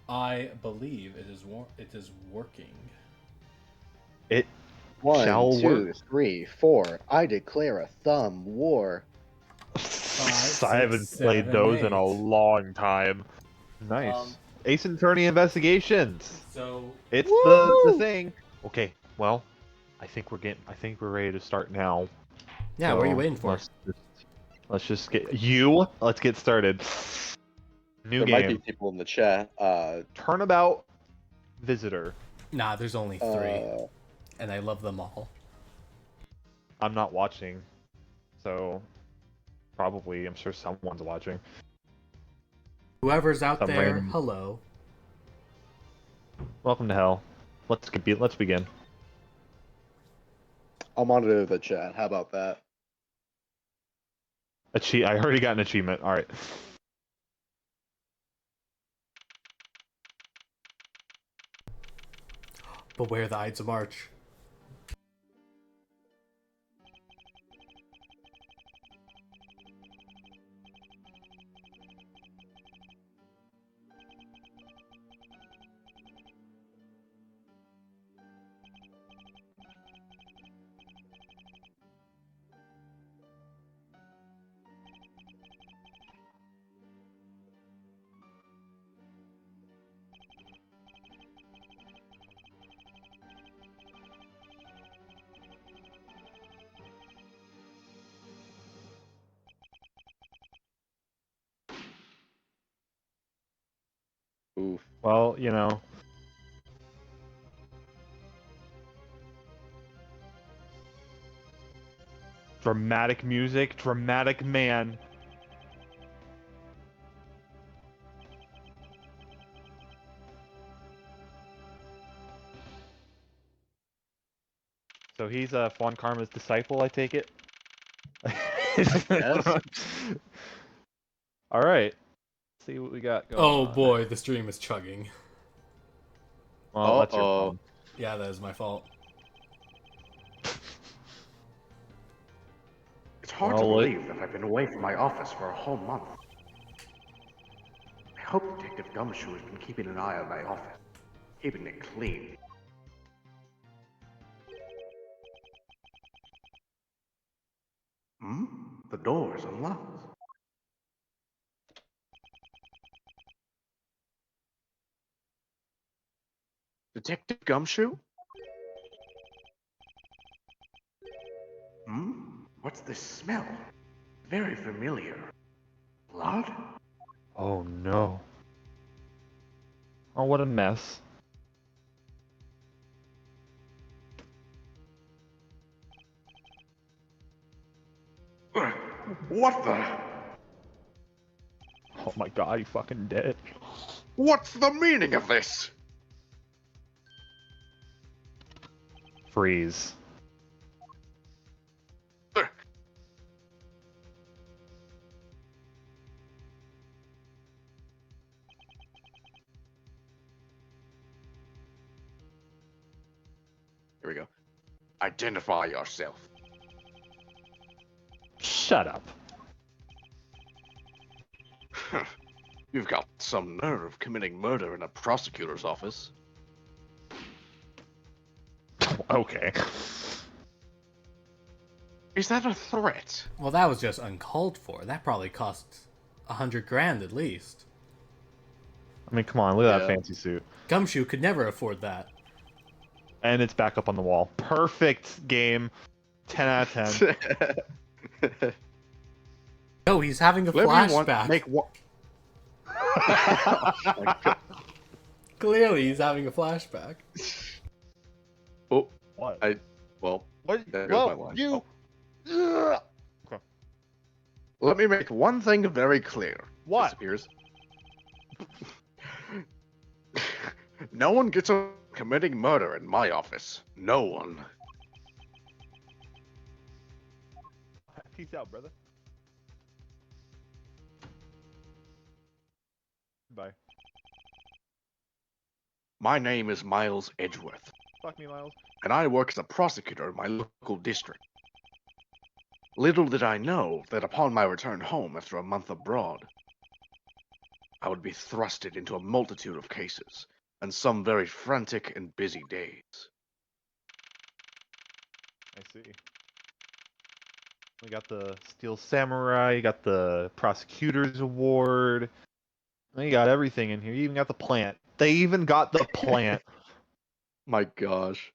I believe it is working. It One, shall work. two, three, four. I declare a thumb war. Five, I six, haven't played seven, those in a eight. long time. Um, Nice. Ace Attorney Investigations. so It's the Woo! thing. Okay, well, I think we're ready to start now. yeah, what are you So waiting for? let's just let's get started. New There might be game. people in the chat. Turnabout Visitor. Nah, there's only three, and I love them all. I'm not watching, so probably I'm sure someone's watching. Whoever's out Some there, random. hello. Welcome to hell. Let's begin. I'll monitor the chat. How about that? I already got an achievement. All right. Beware the Ides of March. Oof. Well, dramatic music, dramatic man. So he's Fawn Karma's disciple, I take it. Yes. All right. Let's see what we got going Oh on. boy, the stream is chugging. Well, that's your Uh-oh. problem. Yeah, that is my fault. It's hard to believe that I've been away from my office for a whole month. I hope Detective Gumshoe has been keeping an eye on my office, keeping it clean. Hmm? The door is unlocked. Detective Gumshoe? Hmm? What's this smell? Very familiar. Blood? Oh no. Oh, what a mess. What the? Oh my god, you fucking dead. What's the meaning of this? Freeze. Here we go. Identify yourself. Shut up. You've got some nerve committing murder in a prosecutor's office. Okay. Is that a threat? Well, that was just uncalled for. That probably cost 100 grand at least. I mean, come on, look at that Yeah. fancy suit. Gumshoe could never afford that. And it's back up on the wall. Perfect game. 10 out of 10. No, he's having a flashback. Make one. Clearly, he's having a flashback. Oh, What? well, What? there goes my Well, line. you. Oh. Okay. Let me make one thing very clear. What? Disappears. No one gets away with committing murder in my office. No one. Peace out, brother. Bye. My name is Miles Edgeworth, Fuck me, Miles. and I work as a prosecutor in my local district. Little did I know that upon my return home after a month abroad, I would be thrusted into a multitude of cases, and some very frantic and busy days. I see. We got the Steel Samurai, you got the Prosecutor's Award. You got everything in here. You even got the plant. They even got the plant. My gosh.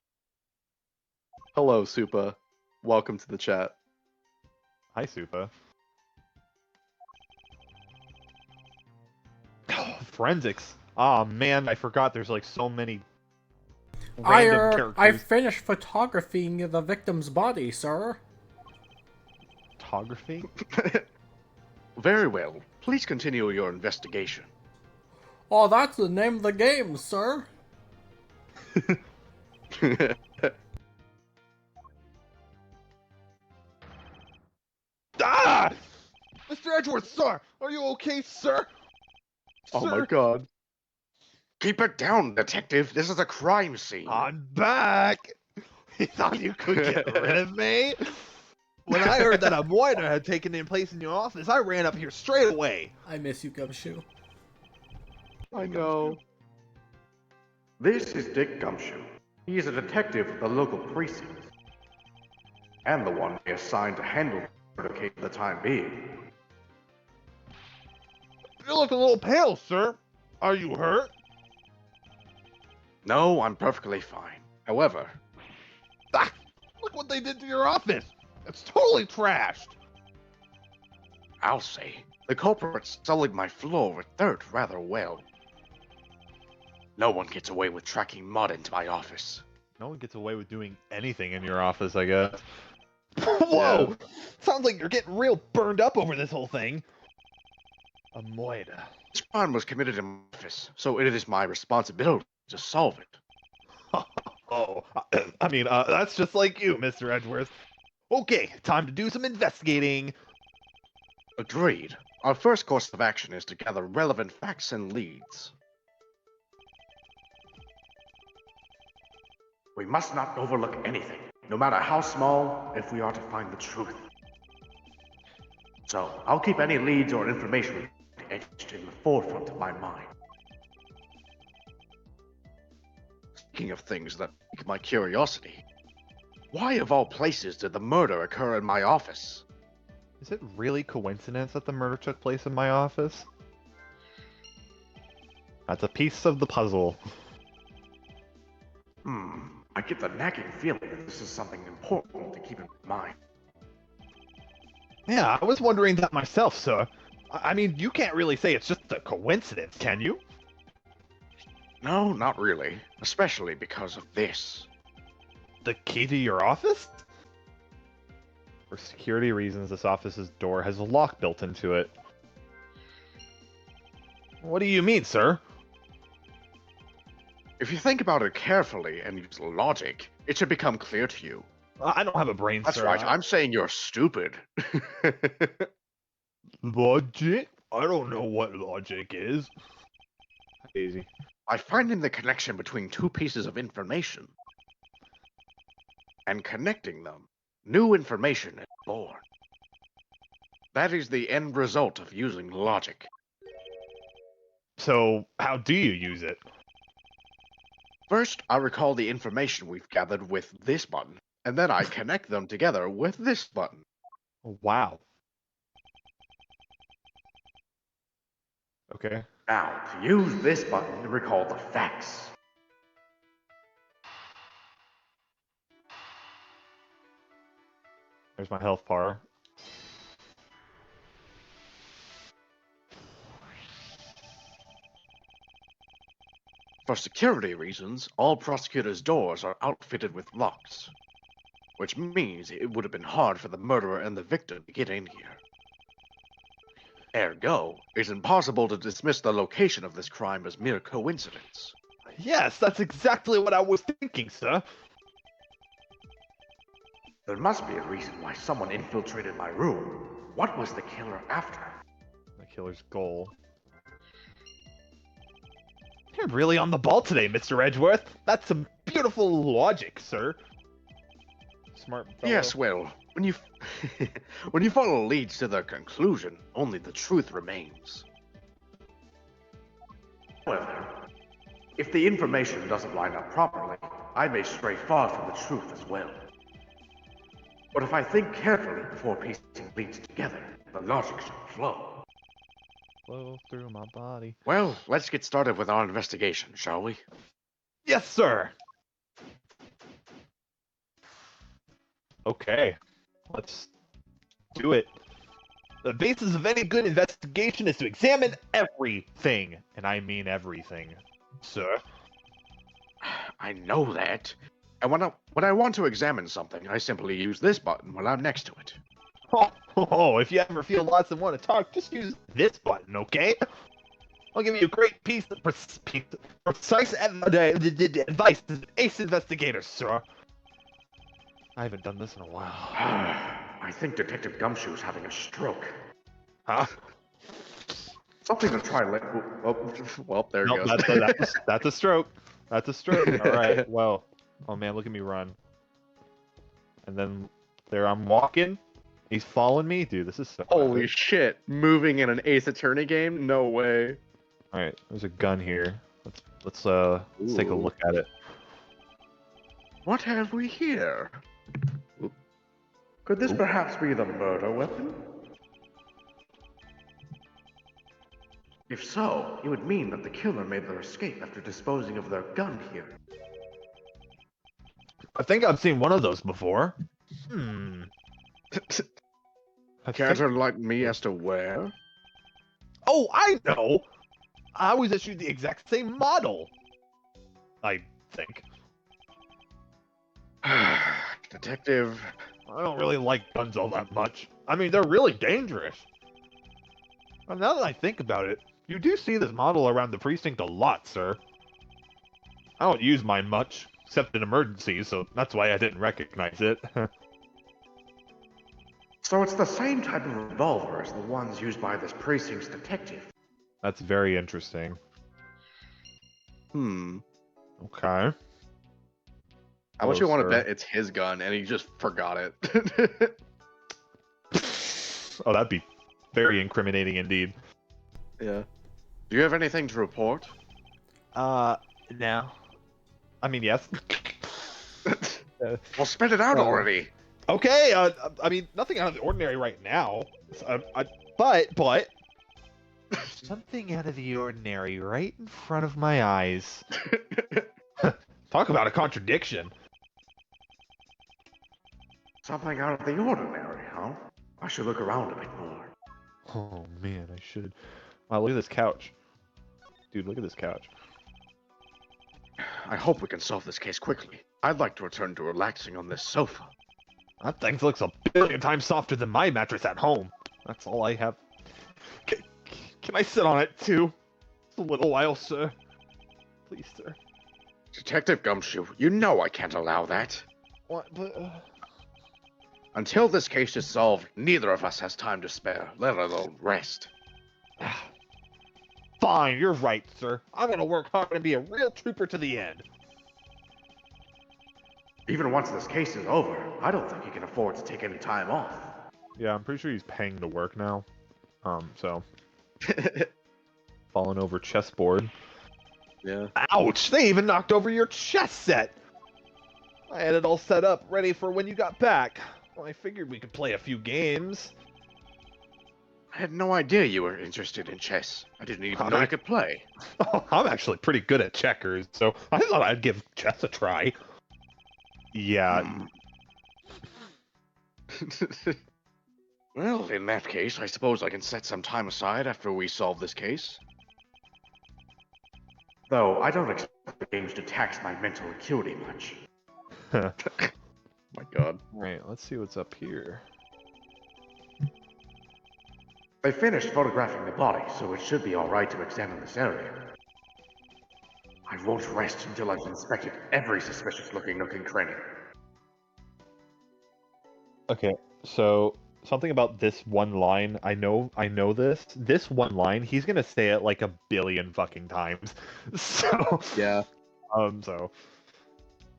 Hello, Supa. Welcome to the chat. Hi, Supa. Forensics. Oh man, I forgot there's like so many random characters. I finished photographing the victim's body, sir. Photography? Very well. Please continue your investigation. Oh, that's the name of the game, sir. Ah! Mr. Edgeworth, sir! Are you okay, sir? Oh my Sir? god. Keep it down, detective. This is a crime scene. I'm back! You thought you could get rid of me? When I heard that a moiter had taken in place in your office, I ran up here straight away. I miss you, Gumshoe. I know. This is Dick Gumshoe. He is a detective of the local precinct, and the one they assigned to handle the murder case for the time being. You look a little pale, sir. Are you hurt? No, I'm perfectly fine. However, Ah, look what they did to your office. It's totally trashed. I'll say, the culprit sullied my floor with dirt rather well. No one gets away with tracking mud into my office. No one gets away with doing anything in your office, I guess. Whoa! Sounds like you're getting real burned up over this whole thing. A moida. This crime was committed in my office, so it is my responsibility to solve it. Oh, I mean, that's just like you, Mr. Edgeworth. Okay, time to do some investigating. Agreed. Our first course of action is to gather relevant facts and leads. We must not overlook anything, no matter how small, if we are to find the truth. So, I'll keep any leads or information etched in the forefront of my mind. Speaking of things that pique my curiosity, why of all places did the murder occur in my office? Is it really coincidence that the murder took place in my office? That's a piece of the puzzle. I get the nagging feeling that this is something important to keep in mind. Yeah, I was wondering that myself, sir. I mean, you can't really say it's just a coincidence, can you? No, not really. Especially because of this. The key to your office? For security reasons, this office's door has a lock built into it. What do you mean, sir? If you think about it carefully and use logic, it should become clear to you. I don't have a brain, That's sir. right, I'm saying you're stupid. Logic? I don't know what logic is. Easy. By finding the connection between two pieces of information and connecting them, new information is born. That is the end result of using logic. So, how do you use it? First, I recall the information we've gathered with this button, and then I connect them together with this button. Wow. Okay. Now, to use this button to recall the facts. There's my health bar. For security reasons, all prosecutors' doors are outfitted with locks, which means it would have been hard for the murderer and the victim to get in here. Ergo, it's impossible to dismiss the location of this crime as mere coincidence. Yes, that's exactly what I was thinking, sir. There must be a reason why someone infiltrated my room. What was the killer after? The killer's goal. You're really on the ball today, Mr. Edgeworth. That's some beautiful logic, sir. Smart fellow. Yes, well, when you when you follow leads to their conclusion, only the truth remains. However, if the information doesn't line up properly, I may stray far from the truth as well. But if I think carefully before piecing leads together, the logic should flow. Flow through my body. Well, let's get started with our investigation, shall we? Yes, sir. Okay, let's do it. The basis of any good investigation is to examine everything, and I mean everything, sir. I know that. And when I want to examine something, I simply use this button when I'm next to it. Oh, if you ever feel lost and want to talk, just use this button, okay? I'll give you a great piece of precise advice as an ace investigator, sir. I haven't done this in a while. I think Detective Gumshoe's having a stroke. Huh? Something to try. Well, there Nope, it goes. that's a stroke. That's a stroke. All right. Well, oh man, look at me run. And then there I'm walking. He's following me, dude. This is so. Holy shit! Moving in an Ace Attorney game? No way. All right, there's a gun here. Let's take a Ooh. look at it. What have we here? Could this perhaps be the murder weapon? If so, it would mean that the killer made their escape after disposing of their gun here. I think I've seen one of those before. I Care think- to enlighten me as to where? Oh, I know. I was issued the exact same model. I think. Detective. I don't really like guns all that much. I mean, they're really dangerous. But now that I think about it, you do see this model around the precinct a lot, sir. I don't use mine much, except in emergencies, so that's why I didn't recognize it. So it's the same type of revolver as the ones used by this precinct's detective. That's very interesting. Okay. How much Hello, you want to sir. bet it's his gun and he just forgot it? Oh, that'd be very incriminating indeed. Yeah. Do you have anything to report? No. I mean, yes. Well, spit it out already. Okay, I mean, nothing out of the ordinary right now. But something out of the ordinary right in front of my eyes. Talk about a contradiction. Something out of the ordinary, huh? I should look around a bit more. Oh man, I should. Wow, look at this couch. Dude, look at this couch. I hope we can solve this case quickly. I'd like to return to relaxing on this sofa. That thing looks a billion times softer than my mattress at home. That's all I have. Can I sit on it too? Just a little while, sir. Please, sir. Detective Gumshoe, you know I can't allow that. What? But, Until this case is solved, neither of us has time to spare, let alone rest. Fine, you're right, sir. I'm gonna work hard and be a real trooper to the end. Even once this case is over, I don't think he can afford to take any time off. Yeah, I'm pretty sure he's paying to work now. So. Falling over chessboard. Yeah. Ouch! They even knocked over your chess set! I had it all set up, ready for when you got back. Well, I figured we could play a few games. I had no idea you were interested in chess. I didn't even know you could play. I'm actually pretty good at checkers, so I thought I'd give chess a try. Yeah. Well, in that case, I suppose I can set some time aside after we solve this case. Though, I don't expect the games to tax my mental acuity much. My god. Alright, let's see what's up here. They finished photographing the body, so it should be alright to examine this area. I won't rest until I've inspected every suspicious-looking nook and cranny. Okay, so something about this one line, I know this. This one line, he's gonna say it like a billion fucking times. So, Yeah. so.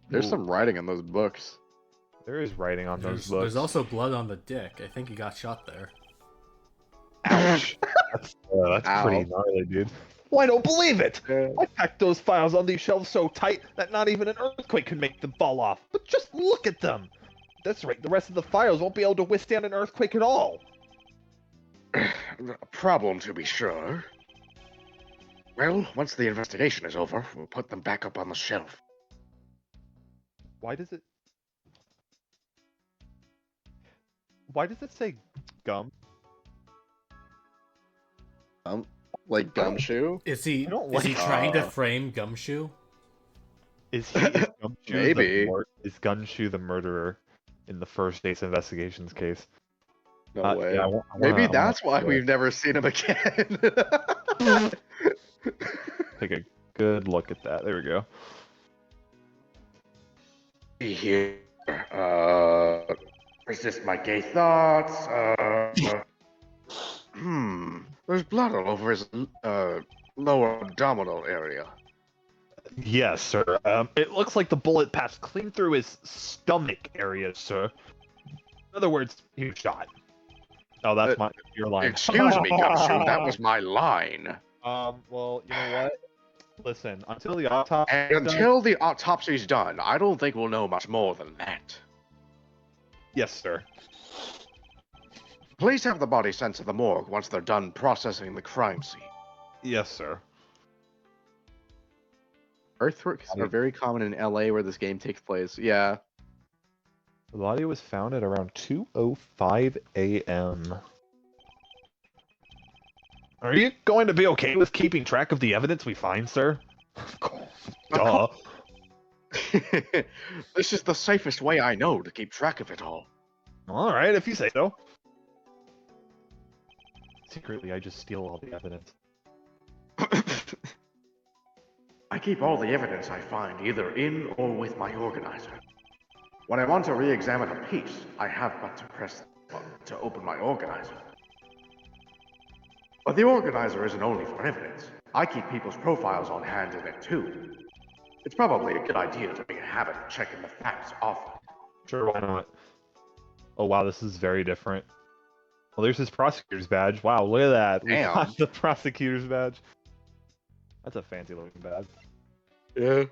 There's Ooh, some writing in those books. There is writing on those books. There's also blood on the dick. I think he got shot there. Ouch. That's Ow. pretty gnarly, dude. Well, I don't believe it! Yeah. I packed those files on these shelves so tight that not even an earthquake could make them fall off. But just look at them! That's right, the rest of the files won't be able to withstand an earthquake at all. A problem, to be sure. Well, once the investigation is over, we'll put them back up on the shelf. Why does it say gum? Like Gumshoe? Is he I don't is he like- trying to frame Gumshoe? Is Gumshoe Maybe. is Gumshoe the murderer in the first Ace Investigations case? No way. Yeah, Maybe that's why we've never seen him again. take a good look at that. There we go. See here. Resist my gay thoughts. There's blood all over his lower abdominal area. Yes, sir. It looks like the bullet passed clean through his stomach area, sir. In other words, he was shot. Oh, that's your line. Excuse me, Gumshoe, that was my line. Well, you know what? Listen, until the autopsy And until the autopsy's done, I don't think we'll know much more than that. Yes, sir. Please have the body sent to the morgue once they're done processing the crime scene. Yes, sir. Earthquakes are very common in LA where this game takes place. Yeah. The body was found at around 2:05 a.m. Are you going to be okay with keeping track of the evidence we find, sir? Duh. This is the safest way I know to keep track of it all. All right, if you say so. Secretly, I just steal all the evidence. I keep all the evidence I find either in or with my organizer. When I want to re-examine a piece, I have but to press the button to open my organizer. But the organizer isn't only for evidence. I keep people's profiles on hand in it too. It's probably a good idea to make a habit of checking the facts often. Sure, why not? Oh wow, this is very different. Well, there's his prosecutor's badge. Wow, look at that. We Damn. got the prosecutor's badge. That's a fancy looking badge. Yeah.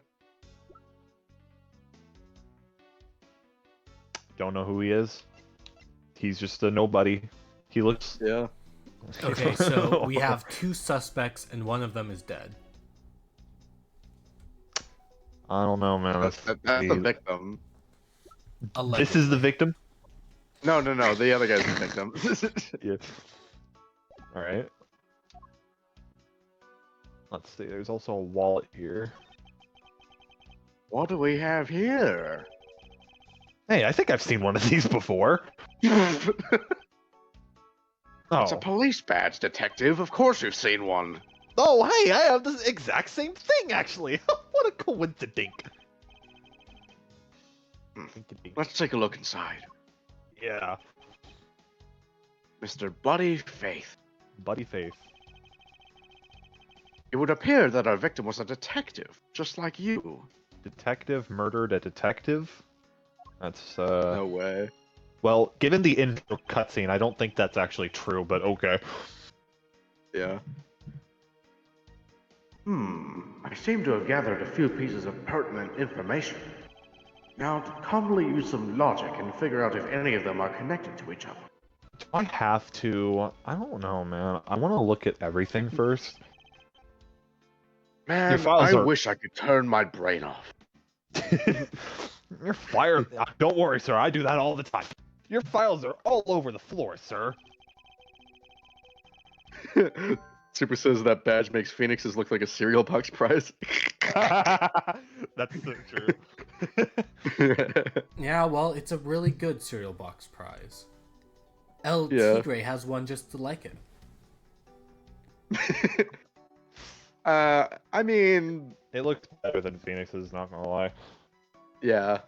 Don't know who he is. He's just a nobody. He looks... Yeah. Okay, so we have 2 suspects and one of them is dead. I don't know, man. That's the victim. This is the victim? No, the other guy's the victim. Yeah. Alright. Let's see, there's also a wallet here. What do we have here? Hey, I think I've seen one of these before. It's a police badge, detective. Of course you've seen one. Oh, hey, I have the exact same thing, actually. What a coincidence. Let's take a look inside. Yeah. Mr. Buddy Faith. Buddy Faith. It would appear that our victim was a detective, just like you. Detective murdered a detective? That's, No way. Well, given the intro cutscene, I don't think that's actually true, but okay. Yeah. I seem to have gathered a few pieces of pertinent information. Now, to calmly use some logic and figure out if any of them are connected to each other. Do I have to... I don't know, man. I want to look at everything first. Man, Your files I are- wish I could turn my brain off. Your fire... Don't worry, sir. I do that all the time. Your files are all over the floor, sir. Super says that badge makes Phoenix's look like a cereal box prize. That's so true. Yeah, well, it's a really good cereal box prize. El Yeah. Tigre has one just like it. I mean, It looks better than Phoenix's, not gonna lie. yeah.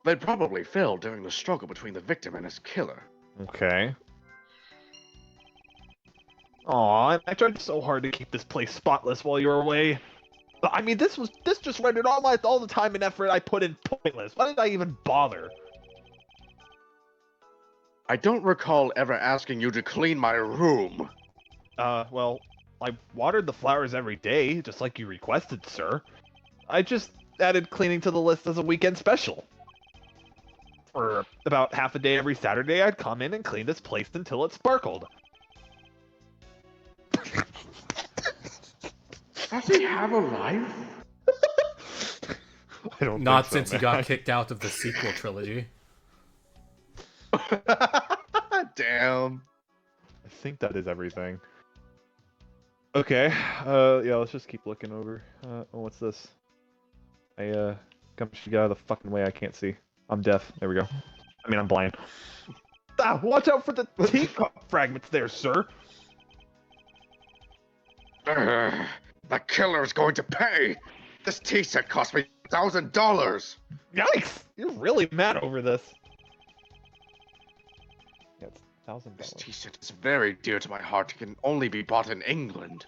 They probably fell during the struggle between the victim and his killer. Okay. Aw, I tried so hard to keep this place spotless while you were away. But, I mean, this just rendered all the time and effort I put in pointless. Why did I even bother? I don't recall ever asking you to clean my room. Well, I watered the flowers every day, just like you requested, sir. I just added cleaning to the list as a weekend special. For about half a day every Saturday, I'd come in and clean this place until it sparkled. Does he have a life? I don't Not think so, since he man. got kicked out of the sequel trilogy. Damn. I think that is everything. Okay, yeah, let's just keep looking over. Oh, what's this? Come get out of the fucking way, I can't see. I'm deaf. There we go. I mean, I'm blind. Ah, watch out for the teacup fragments there, sir! The killer's going to pay! This tea set cost me $1,000! Yikes! You're really mad over this. Yeah, it's This $1,000. tea set is very dear to my heart. It can only be bought in England.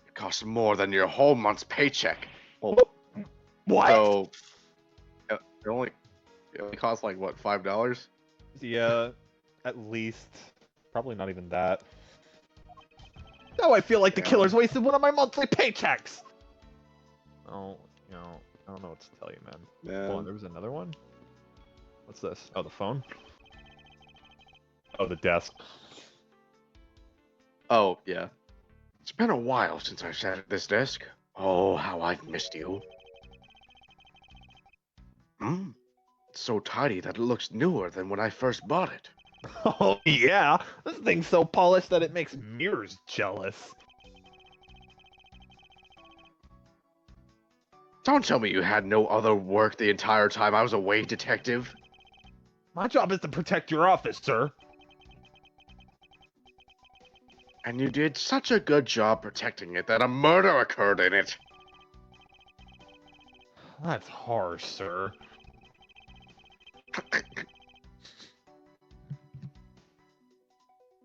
It costs more than your whole month's paycheck. Well, What? so it only costs like what, $5? Yeah, at least. Probably not even that. Now I feel like the Yeah. killer's wasted one of my monthly paychecks! Oh, you know, I don't know what to tell you, man. Hold on, there was another one? What's this? Oh, the phone? Oh, the desk. Oh, yeah. It's been a while since I've sat at this desk. Oh, how I've missed you. It's so tidy that it looks newer than when I first bought it. Oh, yeah! This thing's so polished that it makes mirrors jealous. Don't tell me you had no other work the entire time I was away, detective. My job is to protect your office, sir. And you did such a good job protecting it that a murder occurred in it. That's harsh, sir.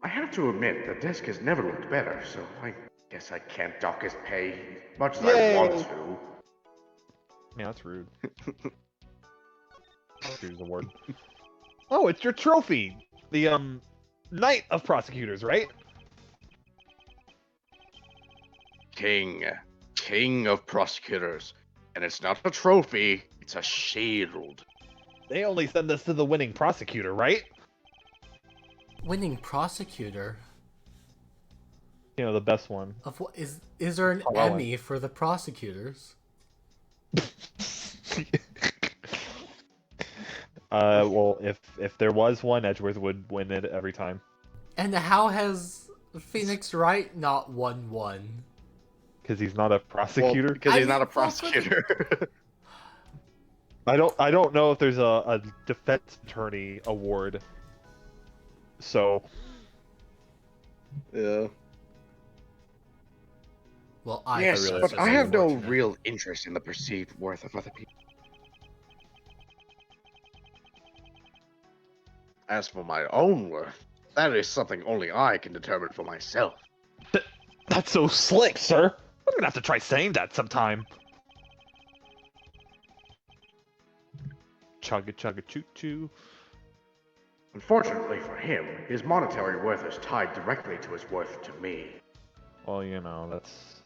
I have to admit, the desk has never looked better, so I guess I can't dock his pay as much as I want Yay. to. Yeah, that's rude. Here's the word. Oh, it's your trophy! The, Knight of Prosecutors, right? King of prosecutors. And it's not a trophy, it's a shield. They only send this to the winning prosecutor, right? Winning prosecutor? You know, the best one. Of what is there an Oh, well, Emmy for the prosecutors? Well, if there was one, Edgeworth would win it every time. And how has Phoenix Wright not won one? Because he's not a prosecutor? Because I he's not a mean, well, for the- prosecutor. I don't know if there's a defense attorney award. So Yeah. Well, I Yes, feel but that's I have no unfortunate. real interest in the perceived worth of other people. As for my own worth, that is something only I can determine for myself. that's so slick, sir. I'm gonna have to try saying that sometime. Chugga chugga choo choo. Unfortunately for him, his monetary worth is tied directly to his worth to me. Well, you know, that's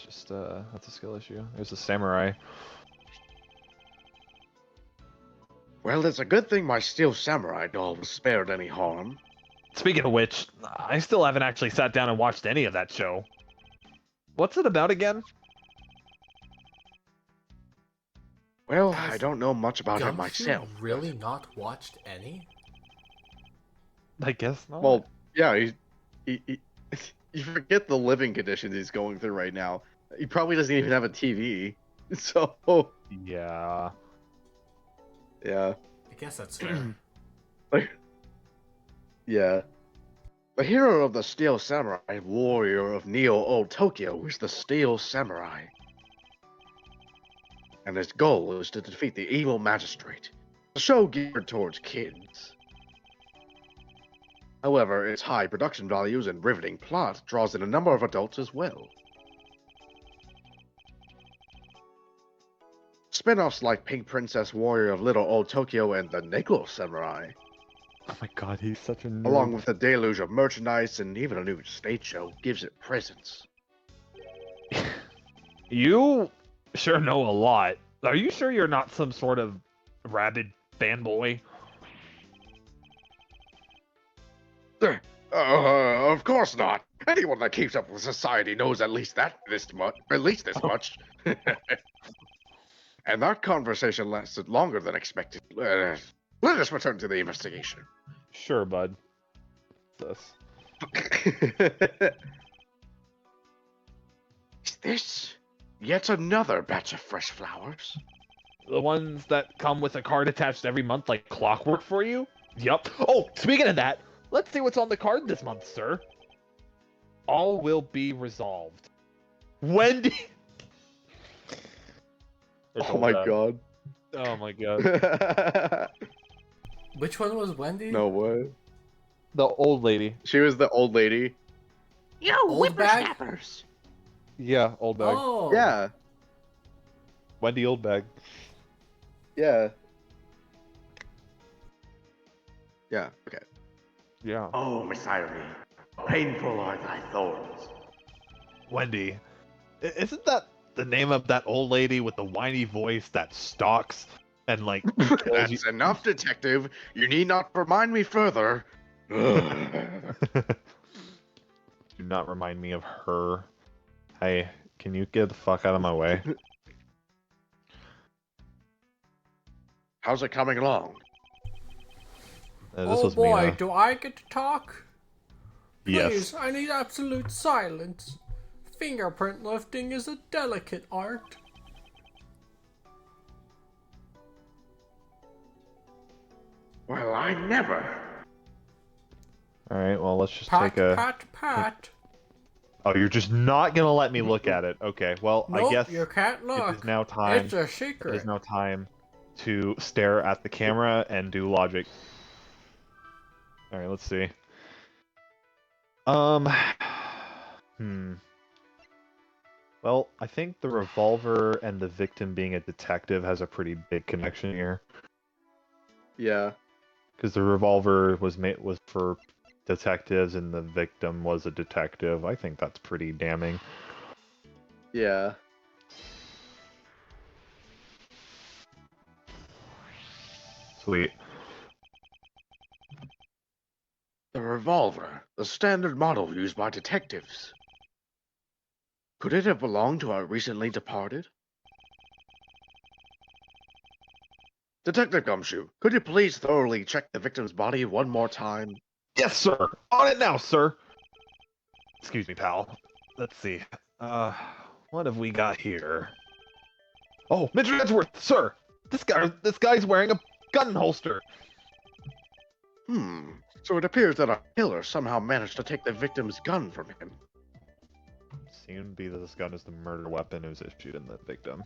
just that's a skill issue. There's a samurai. Well, it's a good thing my steel samurai doll was spared any harm. Speaking of which, I still haven't actually sat down and watched any of that show. What's it about again? Well, Has I don't know much about it Gumshoe myself. really not watched any? I guess not. Well, yeah, you forget the living conditions he's going through right now. He probably doesn't even have a TV. So, yeah. yeah. I guess that's fair. Yeah. The hero of the Steel Samurai, warrior of Neo-Old Tokyo, is the Steel Samurai. And his goal is to defeat the evil magistrate. The show geared towards kids. However, its high production values and riveting plot draws in a number of adults as well. Spin-offs like Pink Princess Warrior of Little Old Tokyo and The Nickel Samurai Oh my god, he's such a nerd. Along with a deluge of merchandise and even a new stage show, gives it presence. You sure know a lot. Are you sure you're not some sort of rabid fanboy? Of course not. Anyone that keeps up with society knows at least this much. And that conversation lasted longer than expected. Let us return to the investigation. Sure, bud. This. Is this yet another batch of fresh flowers? The ones that come with a card attached every month like clockwork for you? Yup. Oh, speaking of that, let's see what's on the card this month, sir. All will be resolved. Wendy! Oh my god. Oh my god. Which one was Wendy? No way. The old lady. She was the old lady. You Old bag? whippersnappers! Yeah, old bag. Oh. Yeah. Wendy old bag. Yeah. Yeah. Okay. Yeah. Oh, Miss Irony, painful are thy thorns. Wendy. Isn't that the name of that old lady with the whiny voice that stalks and like kills you? That's enough, detective. You need not remind me further. Do not remind me of her. Hey, can you get the fuck out of my way? How's it coming along? This Oh was boy, Mina. do I get to talk? Yes. Please, I need absolute silence. Fingerprint lifting is a delicate art. Well, I never. Alright, well, let's just Pat, take a... pat, pat. Oh, you're just not gonna let me look at it. Okay, well, Nope, I guess you can't it look. is now time. It's a It secret. is now time to stare at the camera and do logic. Alright, let's see. Well, I think the revolver and the victim being a detective has a pretty big connection here. Yeah. Because the revolver was for detectives and the victim was a detective. I think that's pretty damning. Yeah. Sweet. The revolver, the standard model used by detectives. Could it have belonged to our recently departed? Detective Gumshoe, could you please thoroughly check the victim's body one more time? Yes, sir. On it now, sir. Excuse me, pal. Let's see. What have we got here? Oh, Mr. Edgeworth, sir. This guy's wearing a gun holster. So it appears that our killer somehow managed to take the victim's gun from him. Seems to be that this gun is the murder weapon it was issued in the victim.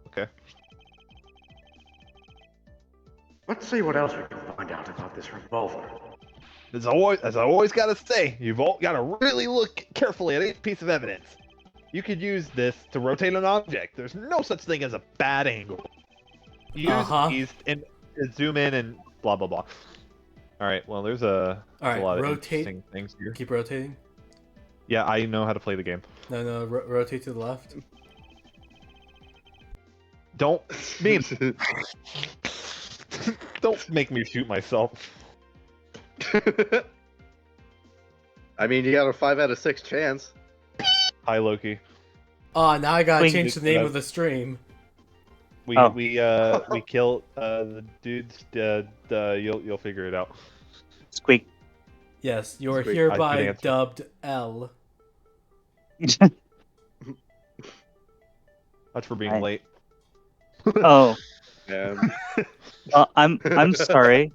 Okay. Let's see what else we can find out about this revolver. As I always gotta say, you've all gotta really look carefully at each piece of evidence. You could use this to rotate an object. There's no such thing as a bad angle. Use these and zoom in and blah blah blah. All right. Well, there's a lot of interesting things here. Keep rotating. Yeah, I know how to play the game. No, rotate to the left. Don't don't make me shoot myself. I mean, you got a 5 out of 6 chance. Hi, Loki. Oh, now I gotta Wait, change the name of the stream. We Oh. we killed the dudes. You'll figure it out. Squeak. Yes, you are Sweet. hereby Good answer. dubbed L. That's for being Right. late. Oh, I'm I'm sorry.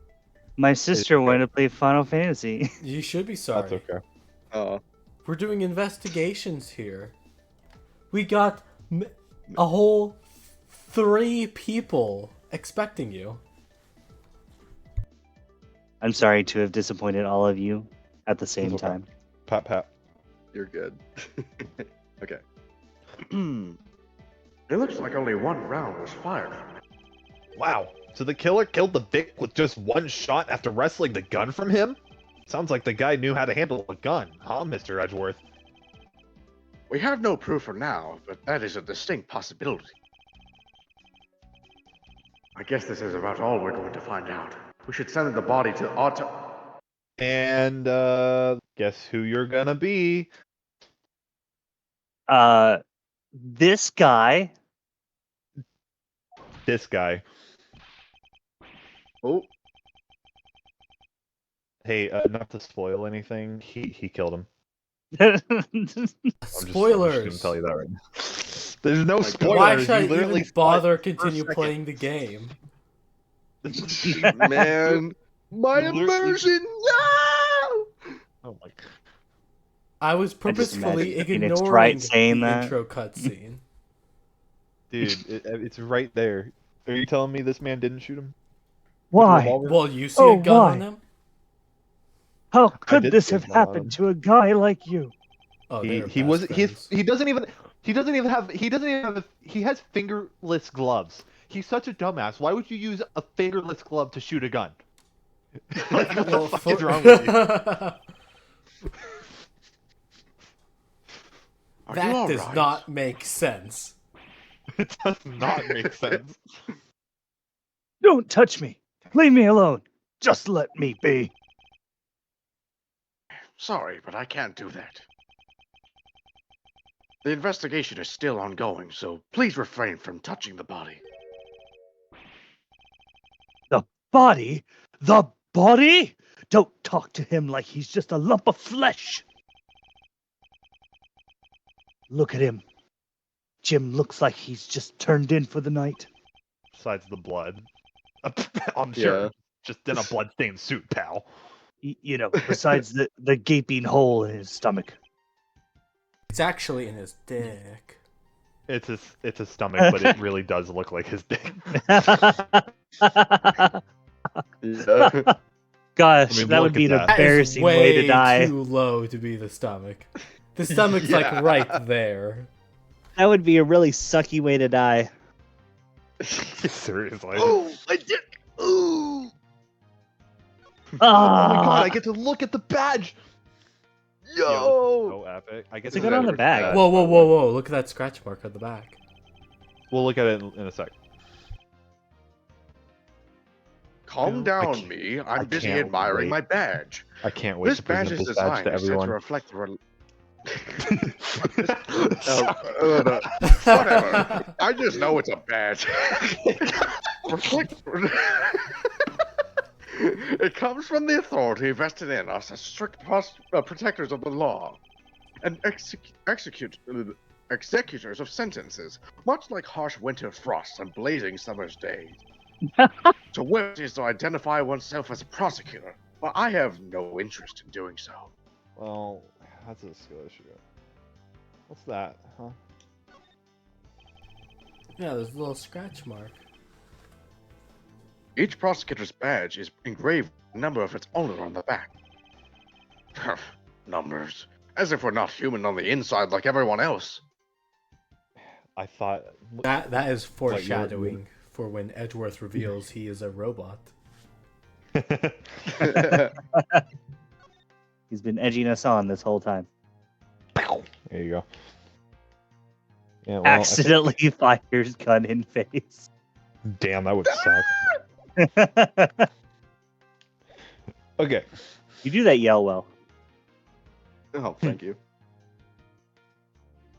My sister wanted to play Final Fantasy. You should be sorry. That's okay. Oh. We're doing investigations here. We got a whole 3 people expecting you. I'm sorry to have disappointed all of you at the same It's okay. time. Pat pat. You're good. Okay. It looks like only one round was fired from it. Wow. So the killer killed the Vic with just one shot after wrestling the gun from him? Sounds like the guy knew how to handle a gun, huh, Mr. Edgeworth? We have no proof for now, but that is a distinct possibility. I guess this is about all we're going to find out. We should send the body to auto... And, guess who you're gonna be? This guy. This guy. Oh, Hey, not to spoil anything, he killed him. I'm just gonna tell you that right now. There's no spoilers. Why should I You literally even bother saw it continue for a playing the game? man. My immersion! No! Oh my. I was just purposefully imagine ignoring Phoenix Wright saying the that. intro cutscene. Dude, it's right there. Are you telling me this man didn't shoot him? Why? Well, you see a gun on why? him? How I could did this see a have gun on him. happened to a guy like you? Oh, He they're he best was friends. he doesn't even have he has fingerless gloves. He's such a dumbass. Why would you use a fingerless glove to shoot a gun? Like, what the fuck is wrong with you? Are you That all does right? not make sense. It does not make sense. Don't touch me. Leave me alone. Just let me be. Sorry, but I can't do that. The investigation is still ongoing, so please refrain from touching the body. The body? The body? Don't talk to him like he's just a lump of flesh. Look at him. Jim looks like he's just turned in for the night. Besides the blood. I'm sure. Yeah. Just in a bloodstained suit, pal. You know, besides the gaping hole in his stomach. It's actually in his dick. It's his stomach, but it really does look like his dick. Yeah. Gosh, I mean, that would look be at an that. That is embarrassing way to die. too low to be the stomach. The stomach's Yeah. like right there. That would be a really sucky way to die. Seriously. Oh, my dick! Ooh! Oh my god, I get to look at the badge! Yo! So epic. I get What's it to got on the look back? at that. Whoa, whoa, whoa, whoa! Look at that scratch mark on the back. We'll look at it in a sec. Calm I down, can't- me. I I'm busy can't admiring wait. my badge. I can't wait This to badge present is this badge designed to and set to everyone. reflect the... Sorry. Whatever. I just know it's a badge. It comes from the authority vested in us as strict protectors of the law and executors of sentences, much like harsh winter frosts and blazing summer's days. To wear is to identify oneself as a prosecutor, but I have no interest in doing so. Well, that's a skill issue. What's that, huh? Yeah, there's a little scratch mark. Each prosecutor's badge is engraved with the number of its owner on the back. Numbers. As if we're not human on the inside like everyone else. I thought. That is you're- foreshadowing for when Edgeworth reveals he is a robot. He's been edging us on this whole time. There you go. Yeah, well, Accidentally fires gun in face. Damn, that would suck. Okay. You do that yell well. Oh, thank you.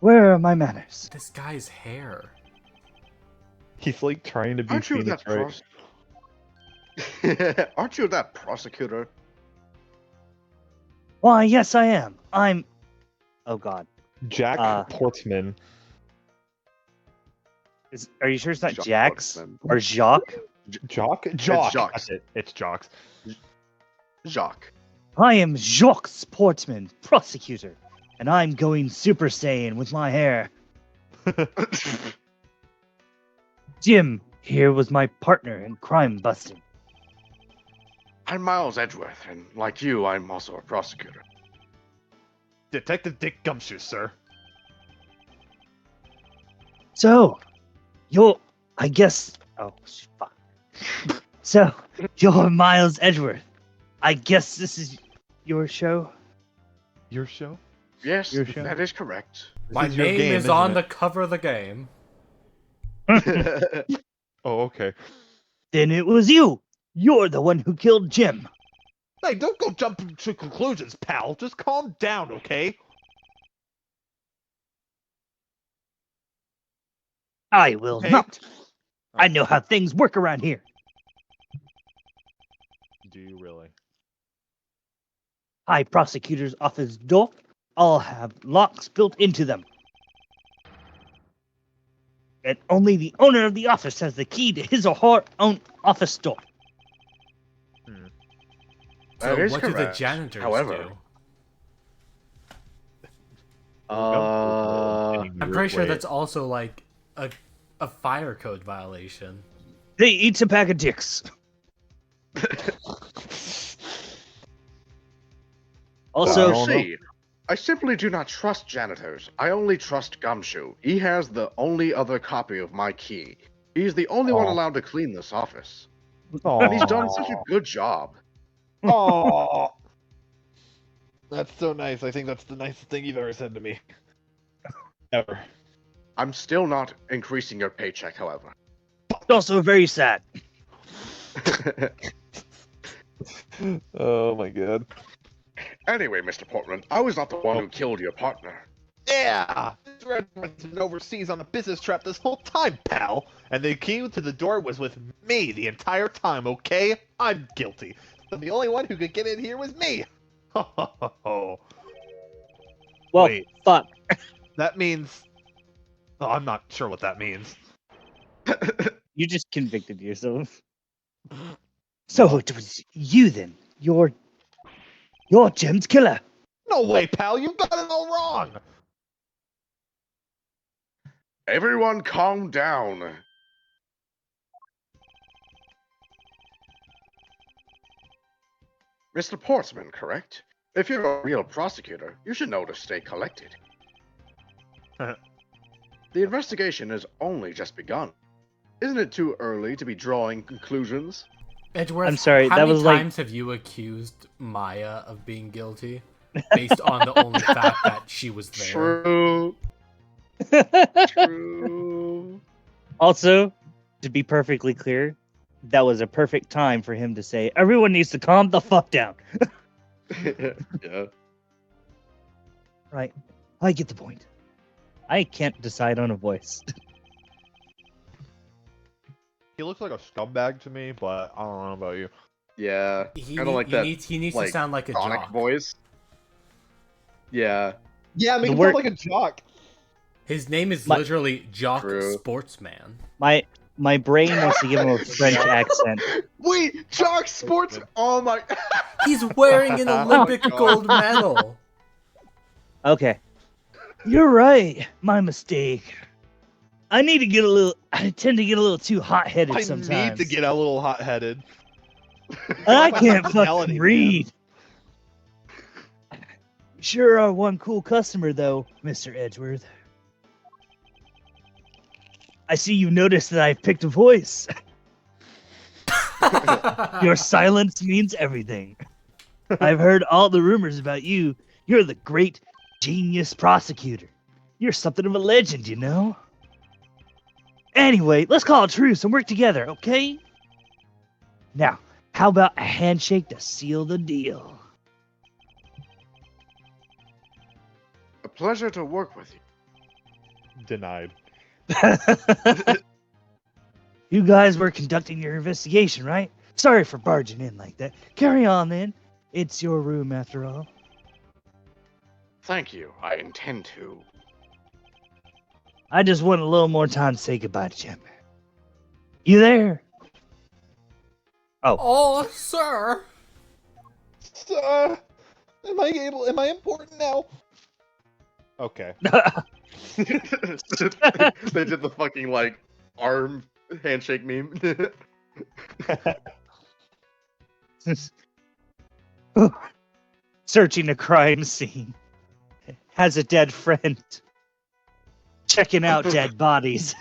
Where are my manners? This guy's hair. He's like trying to be Aren't you Phoenix, that right? Aren't you that prosecutor? Why, yes, I am. I'm. Oh God. Jack Portsman. Are you sure it's not Jacques Jax Portsman. or Jacques? Jock? It's Jock. Jacques. That's it. It's Jocks. Jacques. I am Jacques Portsman, prosecutor, and I'm going Super Saiyan with my hair. Jim here was my partner in crime busting. I'm Miles Edgeworth, and like you, I'm also a prosecutor. Detective Dick Gumshoe, sir. So, you're, I guess. Oh, fuck. So, you're Miles Edgeworth. I guess this is your show? Your show? Yes, Your show? that is correct. My is your name game, is isn't on it? the cover of the game. Oh, okay. Then it was you. You're the one who killed Jim. Hey, don't go jumping to conclusions, pal. Just calm down, okay? I will Okay. not. I know how things work around here. Do you really? High prosecutor's office door all have locks built into them. And only the owner of the office has the key to his or her own office door. So That is what do the correct. janitors However- do? Uh, I'm pretty sure that's also like a fire code violation. They eat a pack of dicks. Also, You see, I simply do not trust janitors. I only trust Gumshoe. He has the only other copy of my key. He's the only one allowed to clean this office. And he's done such a good job. Oh, that's so nice. I think that's the nicest thing you've ever said to me. Ever. I'm still not increasing your paycheck, however. it's also very sad. Oh my god. Anyway, Mr. Portman, I was not the one who killed your partner. Yeah! This Red's been overseas on a business trip this whole time, pal! And the key to the door was with me the entire time, okay? I'm guilty. So the only one who could get in here was me! Ho ho ho ho. Well, Wait. fuck. That means... Oh, I'm not sure what that means. You just convicted yourself. So it was you then. You're Jim's killer. No way, pal! You've got it all wrong! Everyone calm down. Mr. Portsman, correct? If you're a real prosecutor, you should know to stay collected. The investigation has only just begun. Isn't it too early to be drawing conclusions? Edgeworth, I'm sorry, how that many was like- times have you accused Maya of being guilty based on the only fact that she was there? True. True. Also, to be perfectly clear, that was a perfect time for him to say, everyone needs to calm the fuck down. Yeah. Right. I get the point. I can't decide on a voice. He looks like a scumbag to me, but I don't know about you. Yeah. He, Kind of like that. he needs like, to sound like a Sonic jock. voice. Yeah. Yeah, make The him word- sound like a jock. His name is My- literally Jock True. Sportsman. My brain wants to give him a French accent. Wait, Jock Sports. Oh my. He's wearing an Oh my Olympic God. gold medal. Okay. You're right. My mistake. I tend to get a little too hot-headed I sometimes. need to get a little hot-headed. And I can't Personality, fucking man. read. Sure are one cool customer, though, Mr. Edgeworth. I see you noticed that I've picked a voice. Your silence means everything. I've heard all the rumors about you. You're the great genius prosecutor. You're something of a legend, you know? Anyway, let's call a truce and work together, okay? Now, how about a handshake to seal the deal? A pleasure to work with you. Denied. You guys were conducting your investigation, right? Sorry for barging in like that. Carry on, then. It's your room, after all. Thank you. I intend to. I just want a little more time to say goodbye to Jim. You there? Oh, sir. Am I important now? Okay. They did the fucking like arm handshake meme. Searching a crime scene. Has a dead friend. Checking out dead bodies.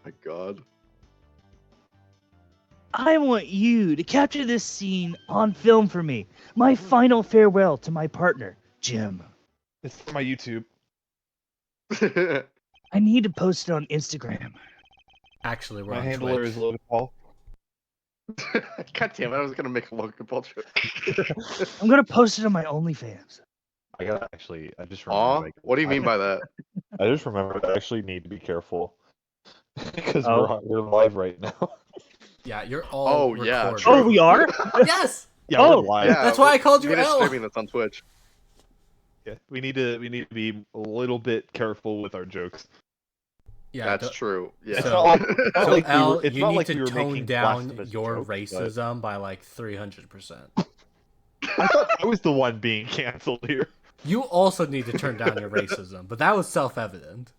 my god. I want you to capture this scene on film for me. My final farewell to my partner, Jim. It's for my YouTube. I need to post it on Instagram. Actually, we're My on handler Twitch. is Logan Paul. God damn it, I was gonna make a Logan Paul joke. I'm gonna post it on my OnlyFans. I just Aw, remembered. what do you mean by that? I just remembered I actually need to be careful. Because Oh. we're live right now. Yeah, you're all Oh, recorded. yeah, true. Oh, we are? Yes! Yeah, Oh, we're live. Yeah, That's why I called you we need L. streaming that's on Twitch. Yeah, we need to be a little bit careful with our jokes. Yeah, That's true. Yeah. So- It's not like, it's not So like L, we were, it's you not need like to we were tone making down blasphemous your jokes, but racism by like 300%. I thought I was the one being canceled here. You also need to turn down your racism, but that was self-evident.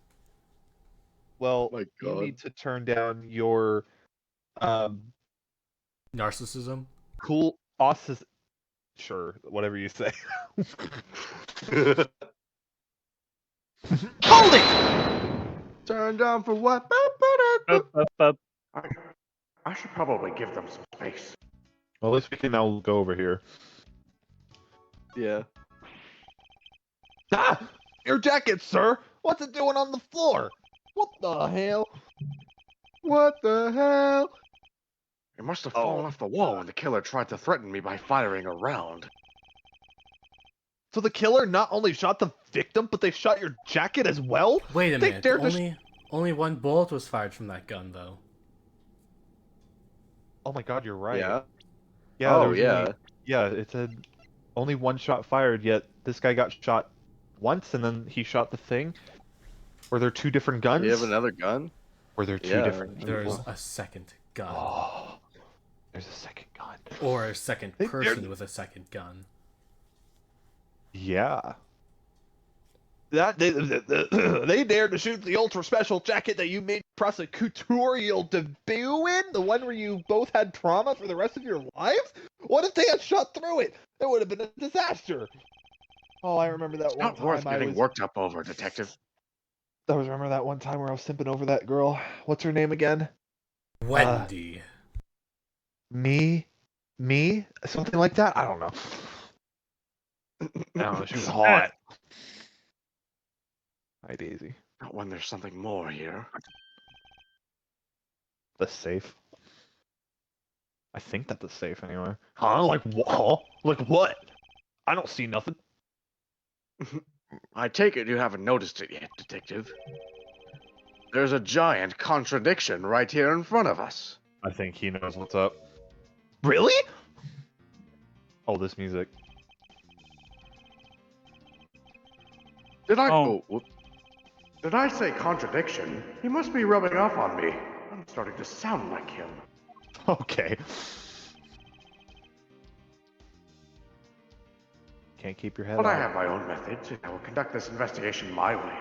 Well, My you God. need to turn down your Narcissism. cool osses. Sure, whatever you say. Hold it! Turn down for what? I should probably give them some space. Well, at least we can now go over here. Yeah. Ah! Your jacket, sir! What's it doing on the floor? What the hell? What the hell? It must have fallen off the wall when the killer tried to threaten me by firing a round. So the killer not only shot the victim, but they shot your jacket as well? Wait a They minute. dared to Only one bullet was fired from that gun, though. Oh my god, you're right. Yeah. Yeah, Oh, there was yeah. only- yeah, it said only one shot fired, yet this guy got shot once and then he shot the thing? Were there two different guns? Do you have another gun? Were there two Yeah, different There's people? a second gun. Oh, there's a second gun. Or a second They person dared- with a second gun. Yeah. That they dared to shoot the ultra special jacket that you made prosecutorial debut in, the one where you both had trauma for the rest of your lives. What if they had shot through it? It would have been a disaster. Oh, I remember that It's one not time. worth I getting was. worked up over, Detective. I was remember that one time where I was simping over that girl. What's her name again? Wendy. Me, something like that. I don't know. I don't know. She was hot. Hi, Daisy. Not when there's something more here. The safe. I think that's the safe anyway. Huh? Like what? Like what? I don't see nothing. I take it you haven't noticed it yet, Detective. There's a giant contradiction right here in front of us. I think he knows what's up. Really? Oh, this music. Did I? Oh. whoop. Did I say contradiction? He must be rubbing off on me. I'm starting to sound like him. Okay. Can't keep your head But I out. have my own methods, and I will conduct this investigation my way.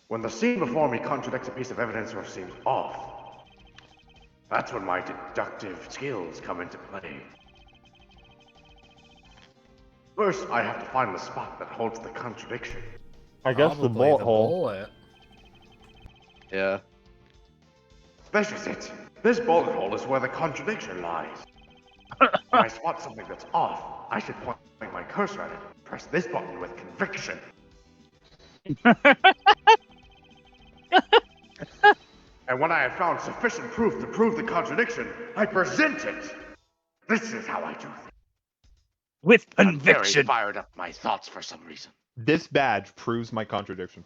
When the scene before me contradicts a piece of evidence or seems off, that's when my deductive skills come into play. First, I have to find the spot that holds the contradiction. I guess the Probably bullet the hole. bullet. Yeah. This is it. This bullet hole is where the contradiction lies. When I spot something that's off, I should point my cursor at it and press this button with conviction. And when I have found sufficient proof to prove the contradiction, I present it. This is how I do things. With I'm very conviction. fired up my thoughts for some reason. This badge proves my contradiction.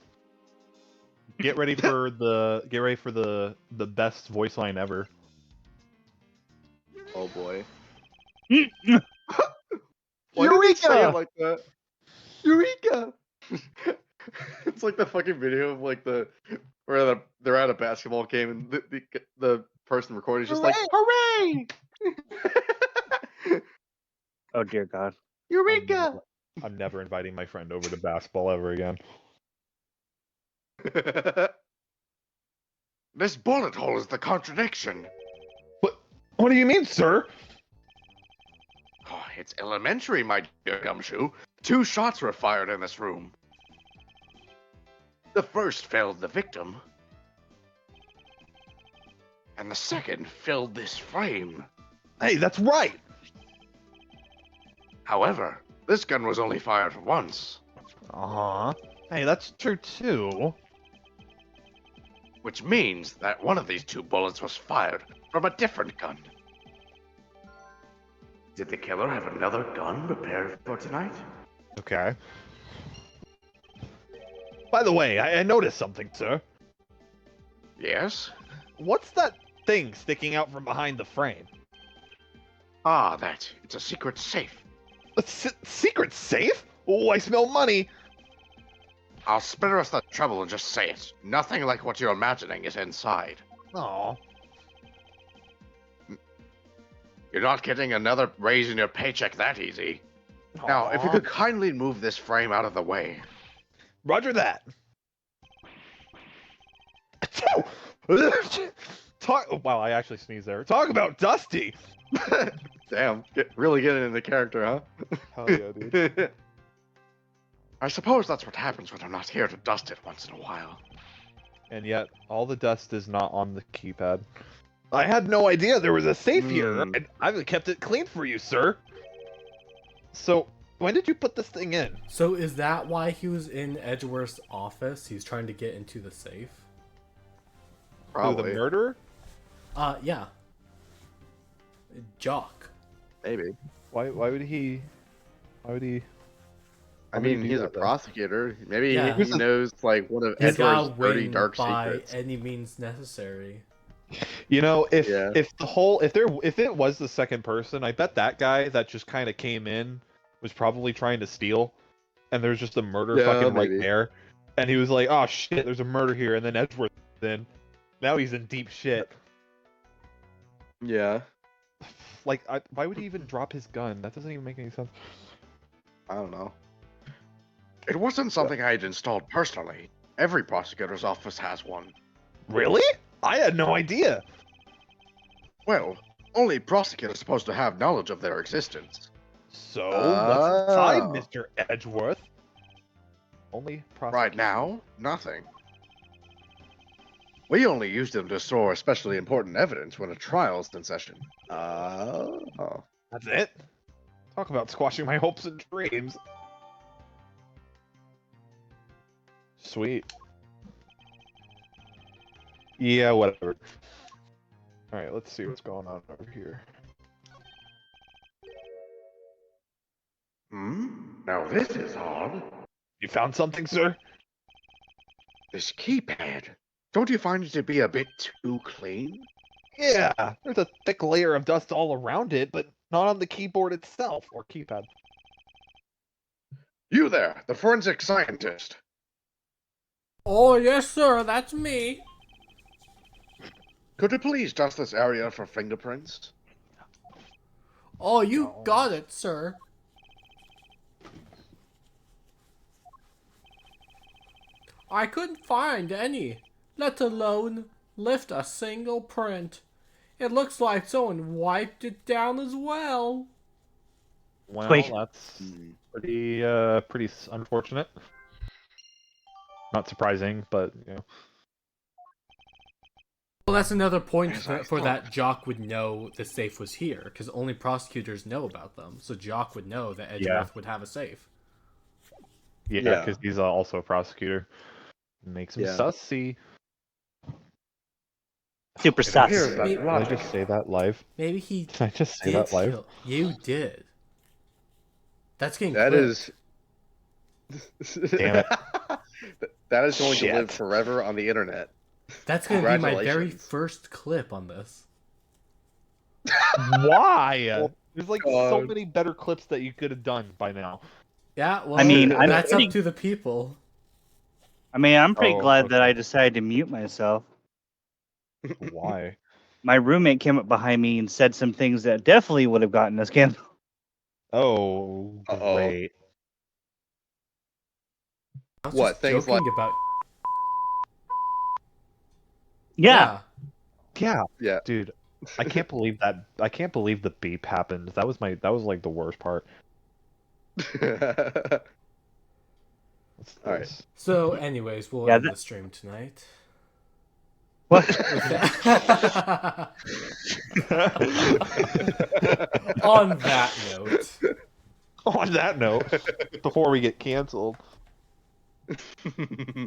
Get ready for the best voice line ever. Oh boy. Mm, Why did they say it Eureka! like that? Eureka! It's like the fucking video of like where they're at a basketball game and the person recording is just like, hooray! Oh dear God. Eureka! I'm never inviting my friend over to basketball ever again. This bullet hole is the contradiction. What do you mean, sir? Oh, it's elementary, my dear gumshoe. 2 shots were fired in this room. The first felled the victim, and the second filled this frame. Hey, that's right! However, this gun was only fired once, Uh-huh. Hey, that's true too. which means that one of these two bullets was fired from a different gun. Did the killer have another gun prepared for tonight? Okay. By the way, I noticed something, sir. Yes? What's that thing sticking out from behind the frame? Ah, that. It's a secret safe. A secret safe? Oh, I smell money! I'll spare us the trouble and just say it. Nothing like what you're imagining is inside. Aw. You're not getting another raise in your paycheck that easy. Now, if you could kindly move this frame out of the way. Roger that. Wow, I actually sneezed there. Talk about Dusty! Damn, really getting into character, huh? Hell yeah, dude. I suppose that's what happens when I'm not here to dust it once in a while. And yet, all the dust is not on the keypad. I had no idea there was a safe here. I've kept it clean for you, sir. So, when did you put this thing in? So is that why he was in Edgeworth's office? He's trying to get into the safe? Who, Probably. the murderer? Yeah. Jock. Maybe. Why would he... Why would he... I Why would he mean, do he's a that, then? prosecutor. Maybe Yeah. he knows, like, one of He's Edward's got dirty, win dark by secrets. any means necessary. You know, if Yeah. if it was the second person, I bet that guy that just kind of came in was probably trying to steal, and there's just a murder Yeah, fucking right maybe. there, and he was like, "Oh shit, there's a murder here," and then Edgeworth in. Now he's in deep shit. Yeah. Like, why would he even drop his gun? That doesn't even make any sense. I don't know. It wasn't something I had installed personally. Every prosecutor's office has one. Really? I had no idea. Well, only prosecutors are supposed to have knowledge of their existence. So what's inside, Oh. Mr. Edgeworth? Only Right now, nothing. We only use them to store especially important evidence when a trial's in session. Oh. That's it. Talk about squashing my hopes and dreams. Sweet. Yeah, whatever. Alright, let's see what's going on over here. Now this is odd. You found something, sir? This keypad. Don't you find it to be a bit too clean? Yeah, there's a thick layer of dust all around it, but not on the keyboard itself, or keypad. You there, the forensic scientist. Oh, yes, sir, that's me. Could you please dust this area for fingerprints? Oh, you got it, sir. I couldn't find any, let alone lift a single print. It looks like someone wiped it down as well. Well, Wait. that's pretty unfortunate. Not surprising, but, you know. Well, that's another point As I for thought. that Jock would know the safe was here, because only prosecutors know about them. So Jock would know that Edgeworth would have a safe. Yeah, Yeah. because he's also a prosecutor. Makes him Yeah. sussy. Super It appears sus. that Maybe- Did I just say that live? Maybe he Did I just say did that live? kill. You did. That's getting That clipped. is. Damn it. That is going to Shit. live forever on the internet. That's going to be my very Congratulations. first clip on this. Why? There's like so God. many better clips that you could have done by now. Yeah, well, I mean, I'm that's pretty- up to the people. I mean, I'm pretty Oh, glad that okay. I decided to mute myself. Why? My roommate came up behind me and said some things that definitely would have gotten us canceled. Oh, Uh-oh. great. I was What, just things joking about. Yeah. Yeah, Yeah. dude. I can't believe that. I can't believe the beep happened. That was like the worst part. What's Alright. this? So, anyways, we'll Yeah, end that- the stream tonight. What? With that- On that note, On that note, before we get canceled,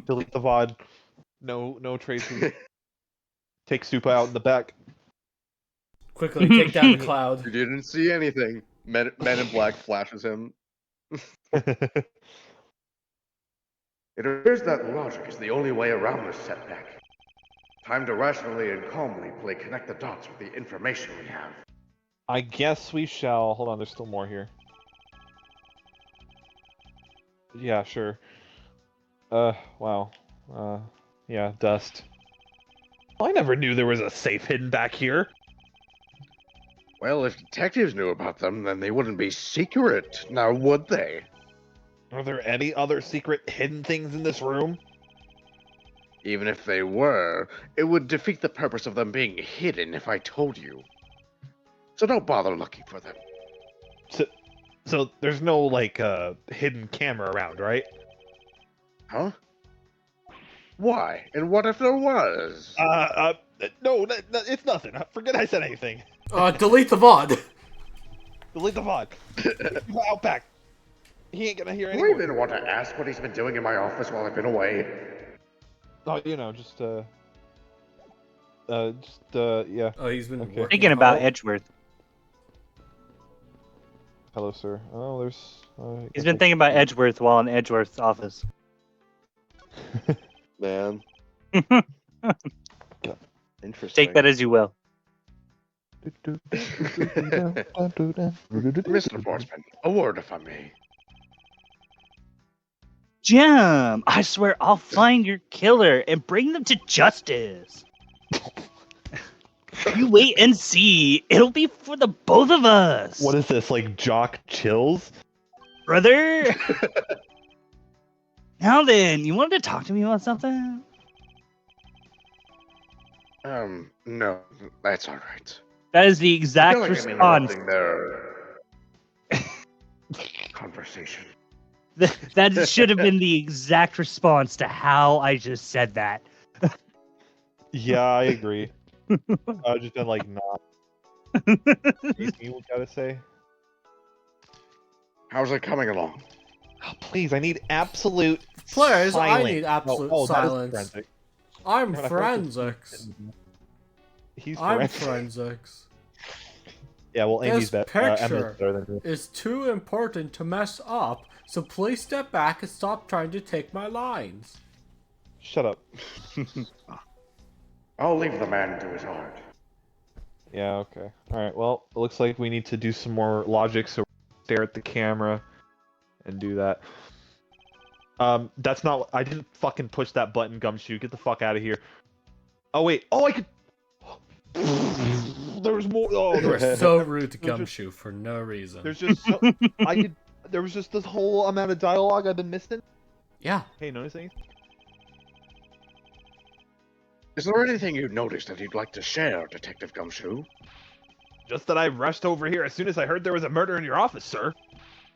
delete the VOD. No traces. Take Supa out in the back. quickly take down the cloud. You didn't see anything. Men in Black flashes him. It appears that logic is the only way around this setback. Time to rationally and calmly connect the dots with the information we have. I guess we shall. Hold on, there's still more here. Yeah, sure. Wow. Yeah, dust. I never knew there was a safe hidden back here. Well, if detectives knew about them, then they wouldn't be secret, now would they? Are there any other secret hidden things in this room? Even if they were, it would defeat the purpose of them being hidden if I told you. So don't bother looking for them. So there's no, like, hidden camera around, right? Huh? Why? And what if there was? No, it's nothing. Forget I said anything. Delete the VOD. Delete the VOD. Out back. He ain't gonna hear Do any you more. even want to ask what he's been doing in my office while I've been away? Oh, you know, yeah. Oh, he's been Okay. working Thinking about hard. Edgeworth. Hello, sir. Oh, there's... He's been thinking about Edgeworth while in Edgeworth's office. Man. Interesting. Take that as you will. Mr. Portsman, a word if I may. Jim, I swear I'll find your killer and bring them to justice. You wait and see. It'll be for the both of us. What is this, like jock chills? Brother? Now then, you wanted to talk to me about something? No, that's alright. That is the I exact feel like I'm response. interrupting their conversation. That should have been the exact response to how I just said that. Yeah, I agree. I've just been like, nah. You gotta say? How's it coming along? Oh, please, I need absolute Players, I silence. need absolute that is silence. forensic. I'm Never mind, I thought forensics. He's I'm forensic. forensics. Yeah, well, Amy's This Emily's picture better than you. is too important to mess up, so please step back and stop trying to take my lines. Shut up. I'll leave the man to his art. Yeah, okay. Alright, well, it looks like we need to do some more logic, so stare at the camera and do that. That's not... I didn't fucking push that button, Gumshoe. Get the fuck out of here. Oh, wait. Oh, I could... There was more... Oh, You are so rude to Gumshoe for no reason. There's just... So... I could... There was just this whole amount of dialogue I've been missing. Yeah. Hey, notice anything? Is there anything you noticed that you'd like to share, Detective Gumshoe? Just that I rushed over here as soon as I heard there was a murder in your office, sir.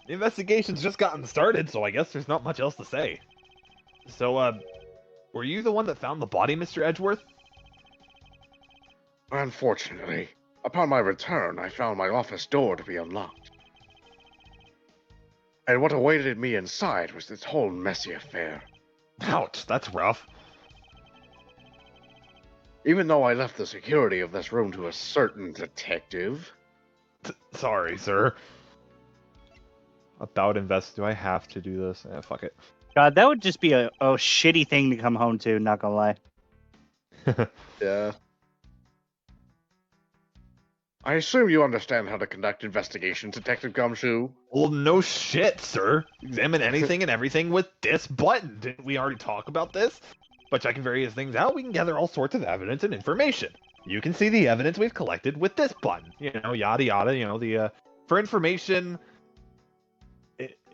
The investigation's just gotten started, so I guess there's not much else to say. So, were you the one that found the body, Mr. Edgeworth? Unfortunately, upon my return, I found my office door to be unlocked. And what awaited me inside was this whole messy affair. Ouch, that's rough. Even though I left the security of this room to a certain detective. Sorry, sir. About do I have to do this? Fuck it. God, that would just be a shitty thing to come home to, not gonna lie. Yeah. I assume you understand how to conduct investigations, Detective Gumshoe. Well, no shit, sir. Examine anything and everything with this button. Didn't we already talk about this? By checking various things out, we can gather all sorts of evidence and information. You can see the evidence we've collected with this button. You know, yada yada, you know, the, for information...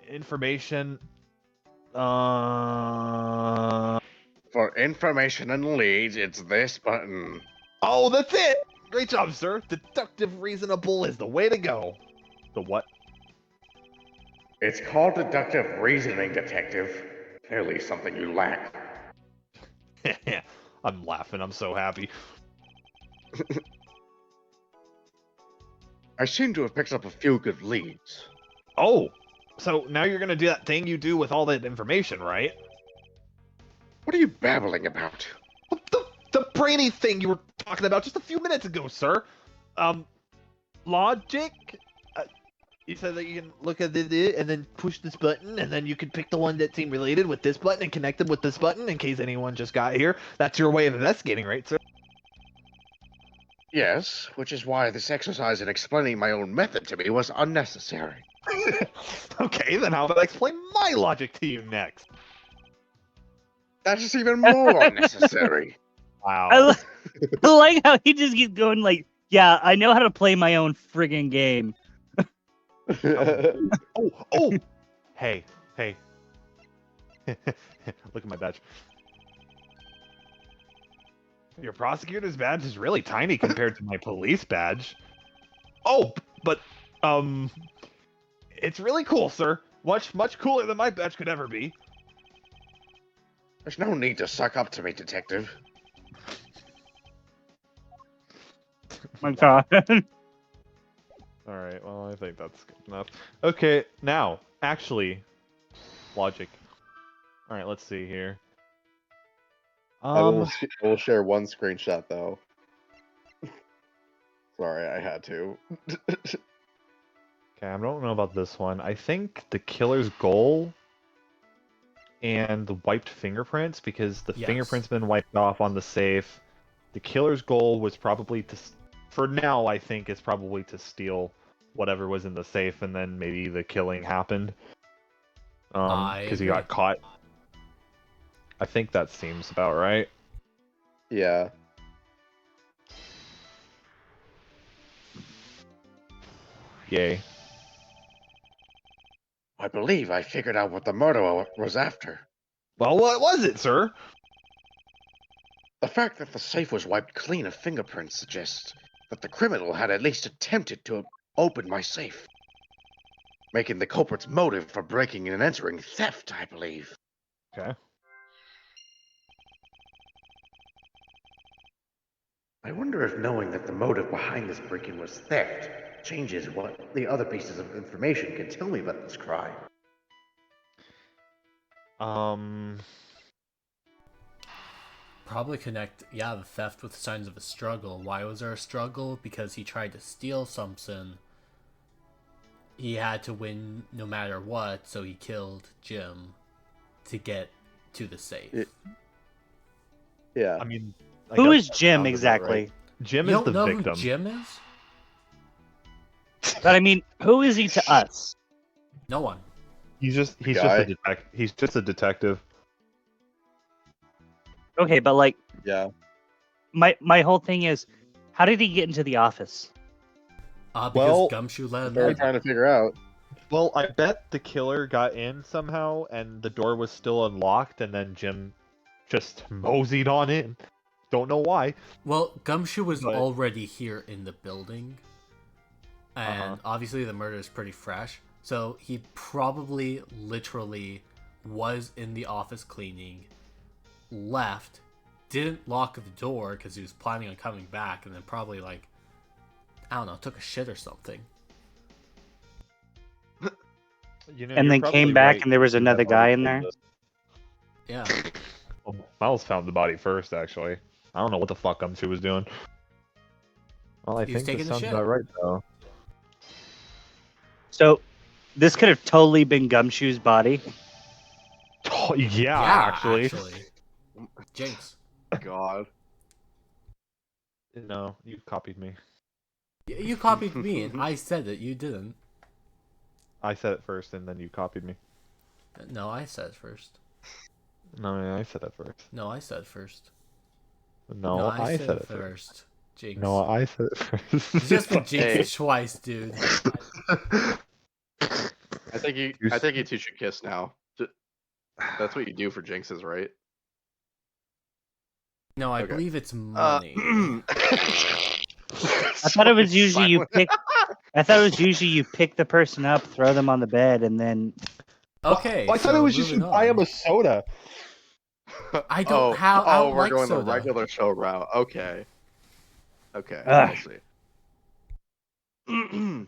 information... For information and leads, it's this button. Oh, that's it! Great job, sir. Deductive reasonable is the way to go. The what? It's called deductive reasoning, Detective. Clearly something you lack. I'm laughing. I'm so happy. I seem to have picked up a few good leads. Oh, so now you're gonna do that thing you do with all that information, right? What are you babbling about? The brainy thing you were talking about just a few minutes ago, sir. Logic. You said that you can look at it and then push this button, and then you can pick the one that seemed related with this button and connect them with this button in case anyone just got here. That's your way of investigating, right, sir? Yes, which is why this exercise in explaining my own method to me was unnecessary. Okay, then how about I explain my logic to you next? That is even more unnecessary. Wow. I like how he just keeps going like, yeah, I know how to play my own friggin' game. Oh! Hey. Look at my badge. Your prosecutor's badge is really tiny compared to my police badge. Oh, but, it's really cool, sir. Much cooler than my badge could ever be. There's no need to suck up to me, detective. My God. Alright, well, I think that's good enough. Okay, now, actually, logic. Alright, let's see here. I will share one screenshot though. Sorry, I had to. Okay, I don't know about this one. I think the killer's goal and the wiped fingerprints, because the Yes. fingerprints been wiped off on the safe. The killer's goal was probably to, for now, I think, is probably to steal whatever was in the safe, and then maybe the killing happened. Because he got caught. I think that seems about right. Yeah. Yay. I believe I figured out what the murderer was after. Well, what was it, sir? The fact that the safe was wiped clean of fingerprints suggests that the criminal had at least attempted to open my safe, making the culprit's motive for breaking and entering theft, I believe. Okay. I wonder if knowing that the motive behind this break-in was theft changes what the other pieces of information can tell me about this crime. Probably connect, the theft with signs of a struggle. Why was there a struggle? Because he tried to steal something. He had to win no matter what, so he killed Jim to get to the safe. Yeah. I mean, Who guess is that Jim sounds about exactly? right. Jim You is don't the know victim. who Jim is? But I mean, who is he to us? No one. He's just a guy. He's just a detective. Okay, but like, Yeah. my whole thing is, how did he get into the office? Because Well, Gumshoe let him They were in. trying to figure out. Well, I bet the killer got in somehow, and the door was still unlocked, and then Jim just moseyed on in. Don't know why. Well, Gumshoe was But- already here in the building. And obviously the murder is pretty fresh. So he probably literally was in the office cleaning, left, didn't lock the door because he was planning on coming back, and then probably, like, I don't know, took a shit or something. You know, And you're then probably came back right. and there was You have another guy already in told there? us. Yeah. Well, Miles found the body first, actually. I don't know what the fuck Gumshoe was doing. Well, I He was think taking this a sounds shit. about right, though. So, this could have totally been Gumshoe's body. Oh, yeah, actually. Jinx. God. No, you copied me. You copied me, and I said it. You didn't. I said it first, and then you copied me. No, I said it first. No, I said it first. No, I said it first. No, I said it first. first. Jinx. No, I said it first. You just been jinxed Hey. twice, dude. I think you two should kiss now. That's what you do for jinxes, right? No, I Okay. believe it's money. I thought it was usually you pick. I thought it was usually you pick the person up, throw them on the bed, and then Okay, I thought so it was just you moving buy him on. a soda. I don't have. I don't we're like going soda. the regular show route. Okay. Okay, Ugh. I see.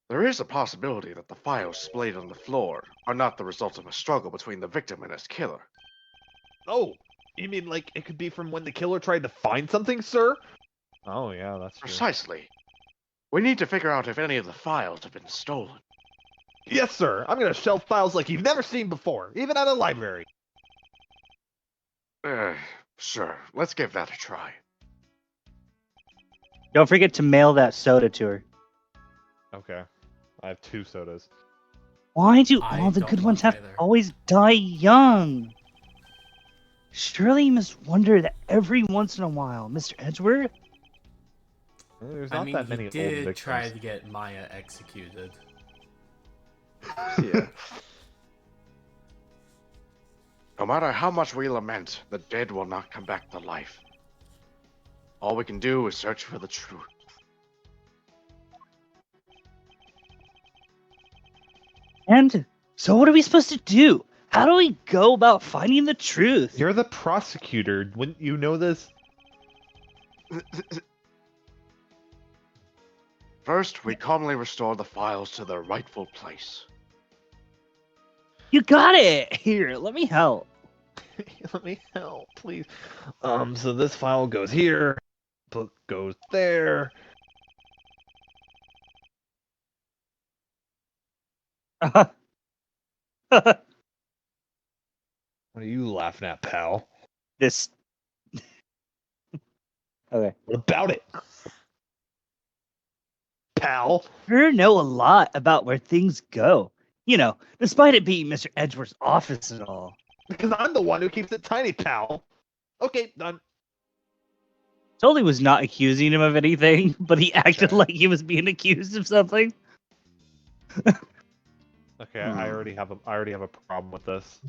There is a possibility that the files splayed on the floor are not the result of a struggle between the victim and his killer. Oh, you mean like it could be from when the killer tried to find something, sir? Oh yeah, that's true. Precisely. We need to figure out if any of the files have been stolen. Yes, sir. I'm gonna shelf files like you've never seen before, even at a library. Sure, let's give that a try. Don't forget to mail that soda to her. Okay, I have 2 sodas. Why do I all the don't good ones want have to either. always die young? Surely you must wonder that every once in a while, Mr. Edgeworth? There's I not mean, that he many old did victims. try to get Maya executed. Yeah. No matter how much we lament, the dead will not come back to life. All we can do is search for the truth. And so what are we supposed to do? How do we go about finding the truth? You're the prosecutor. Wouldn't you know this? First, we calmly restore the files to their rightful place. You got it! Here, let me help. Let me help, please. So this file goes here, book goes there. What are you laughing at, pal? This. Okay. What about it, pal? You know a lot about where things go. You know, despite it being Mr. Edgeworth's office and all. Because I'm the one who keeps it tiny, pal. Okay, done. Totally was not accusing him of anything, but he acted Sure. like he was being accused of something. Okay, I already have a problem with this.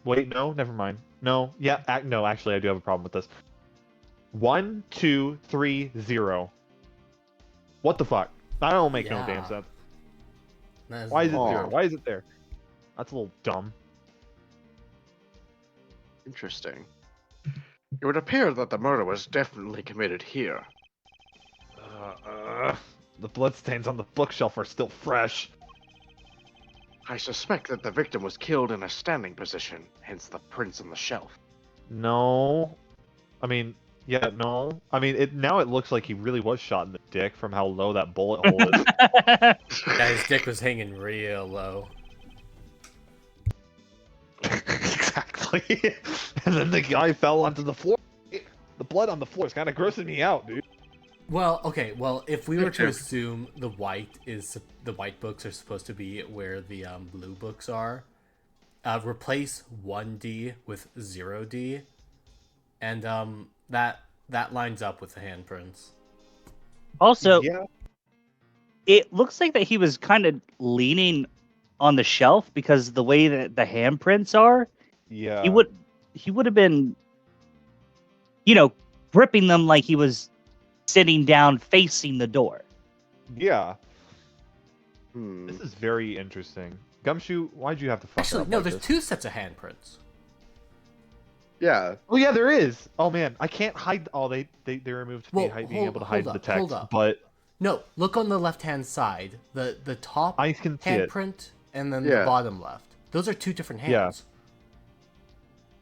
Wait, no, never mind. No, yeah, no, actually, I do have a problem with this. 1, 2, 3, 0. What the fuck? That don't make no damn Yeah. sense. That Why is it a little- 0? Why is it there? That's a little dumb. Interesting. It would appear that the murder was definitely committed here. The bloodstains on the bookshelf are still fresh. I suspect that the victim was killed in a standing position, hence the prints on the shelf. No. I mean, yeah, no. I mean, now it looks like he really was shot in the dick from how low that bullet hole is. Yeah, his dick was hanging real low. Exactly. And then the guy fell onto the floor. The blood on the floor is kind of grossing me out, dude. Well, okay. Well, if we were to Okay. assume the white books are supposed to be where the blue books are, replace 1D with 0D, and that lines up with the handprints. Also, Yeah. it looks like that he was kind of leaning on the shelf because the way that the handprints are, Yeah. he would have been, gripping them like he was sitting down facing the door. Yeah. Hmm. This is very interesting. Gumshoe, why'd you have to fuck it Actually, up no. like There's this? 2 sets of handprints. Yeah. Oh yeah, there is. Oh man, I can't hide. Oh, they removed me Well, being able to hide hold the up, hold text, up. but No, look on the left-hand side. The top I can see it. handprint and then Yeah. the bottom left. Those are 2 different Yeah. hands.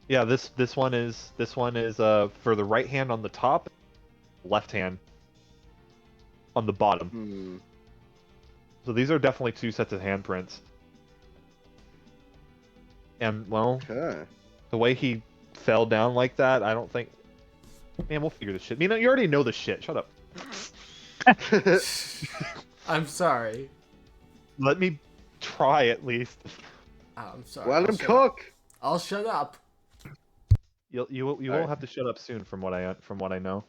Yeah, this one is for the right hand on the top, left hand on the bottom. Hmm. So these are definitely 2 sets of handprints. And well, Okay. the way he fell down like that, I don't think. Man, we'll figure this shit. You already know this shit. Shut up. I'm sorry. Let me try at least. I'm sorry. Let I'll him shut cook. Up. I'll shut up. You won't Alright. have to shut up soon, from what I know.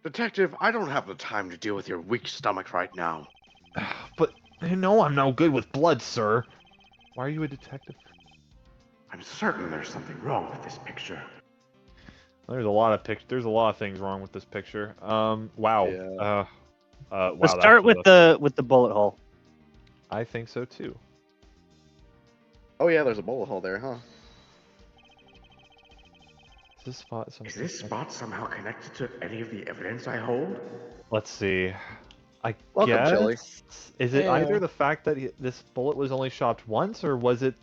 Detective, I don't have the time to deal with your weak stomach right now. But you know I'm no good with blood, sir. Why are you a detective? I'm certain there's something wrong with this picture. There's a lot of things wrong with this picture. Wow. Yeah. Wow, Let's start with the bullet hole. I think so too. Oh yeah, there's a bullet hole there, huh? Is this spot somehow connected to any of the evidence I hold? Let's see. I Welcome, guess. Chili. Is it Yeah. either the fact that this bullet was only shopped once, or was it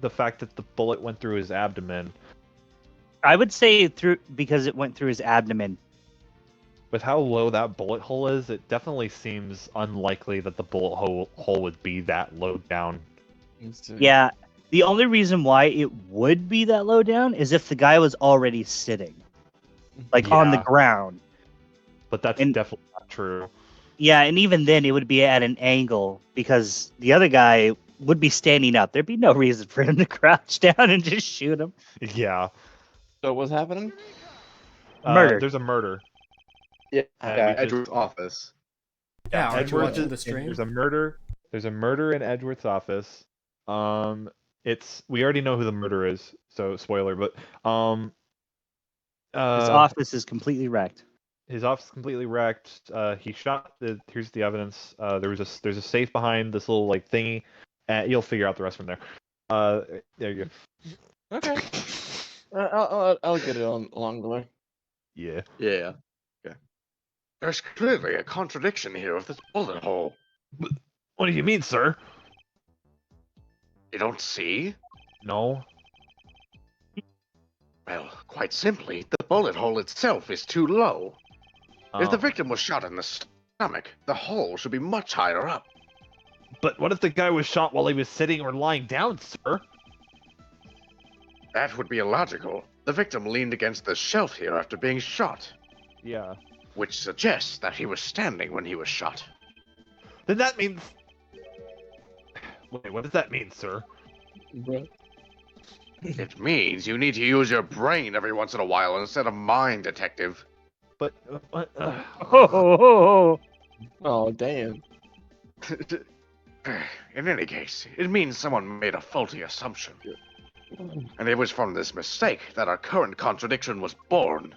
the fact that the bullet went through his abdomen? I would say because it went through his abdomen. With how low that bullet hole is, it definitely seems unlikely that the bullet hole would be that low down. Yeah. The only reason why it would be that low down is if the guy was already sitting, like on the Yeah. ground. But that's And- definitely not true. Yeah, and even then it would be at an angle because the other guy would be standing up. There'd be no reason for him to crouch down and just shoot him. Yeah. So what's happening? Murder. There's a murder. Yeah. Edgeworth's office. Yeah, aren't you Edgeworth watching the is- stream? There's a murder. There's a murder in Edgeworth's office. We already know who the murderer is, so spoiler. But His office is completely wrecked. his office is completely wrecked. He shot. Here's the evidence. There's a safe behind this little like thingy. You'll figure out the rest from there. There you go. Okay. I'll get it on along the way. Yeah. Yeah. There's clearly a contradiction here with this bullet hole. What do you mean, sir? You don't see? No. Well, quite simply, the bullet hole itself is too low. If the Oh. victim was shot in the stomach, the hole should be much higher up. But what if the guy was shot while he was sitting or lying down, sir? That would be illogical. The victim leaned against the shelf here after being shot, Yeah. which suggests that he was standing when he was shot. Then that means. Wait, what does that mean, sir? Bruh. It means you need to use your brain every once in a while instead of mine, detective. But what? Oh damn. In any case, it means someone made a faulty assumption. And it was from this mistake that our current contradiction was born.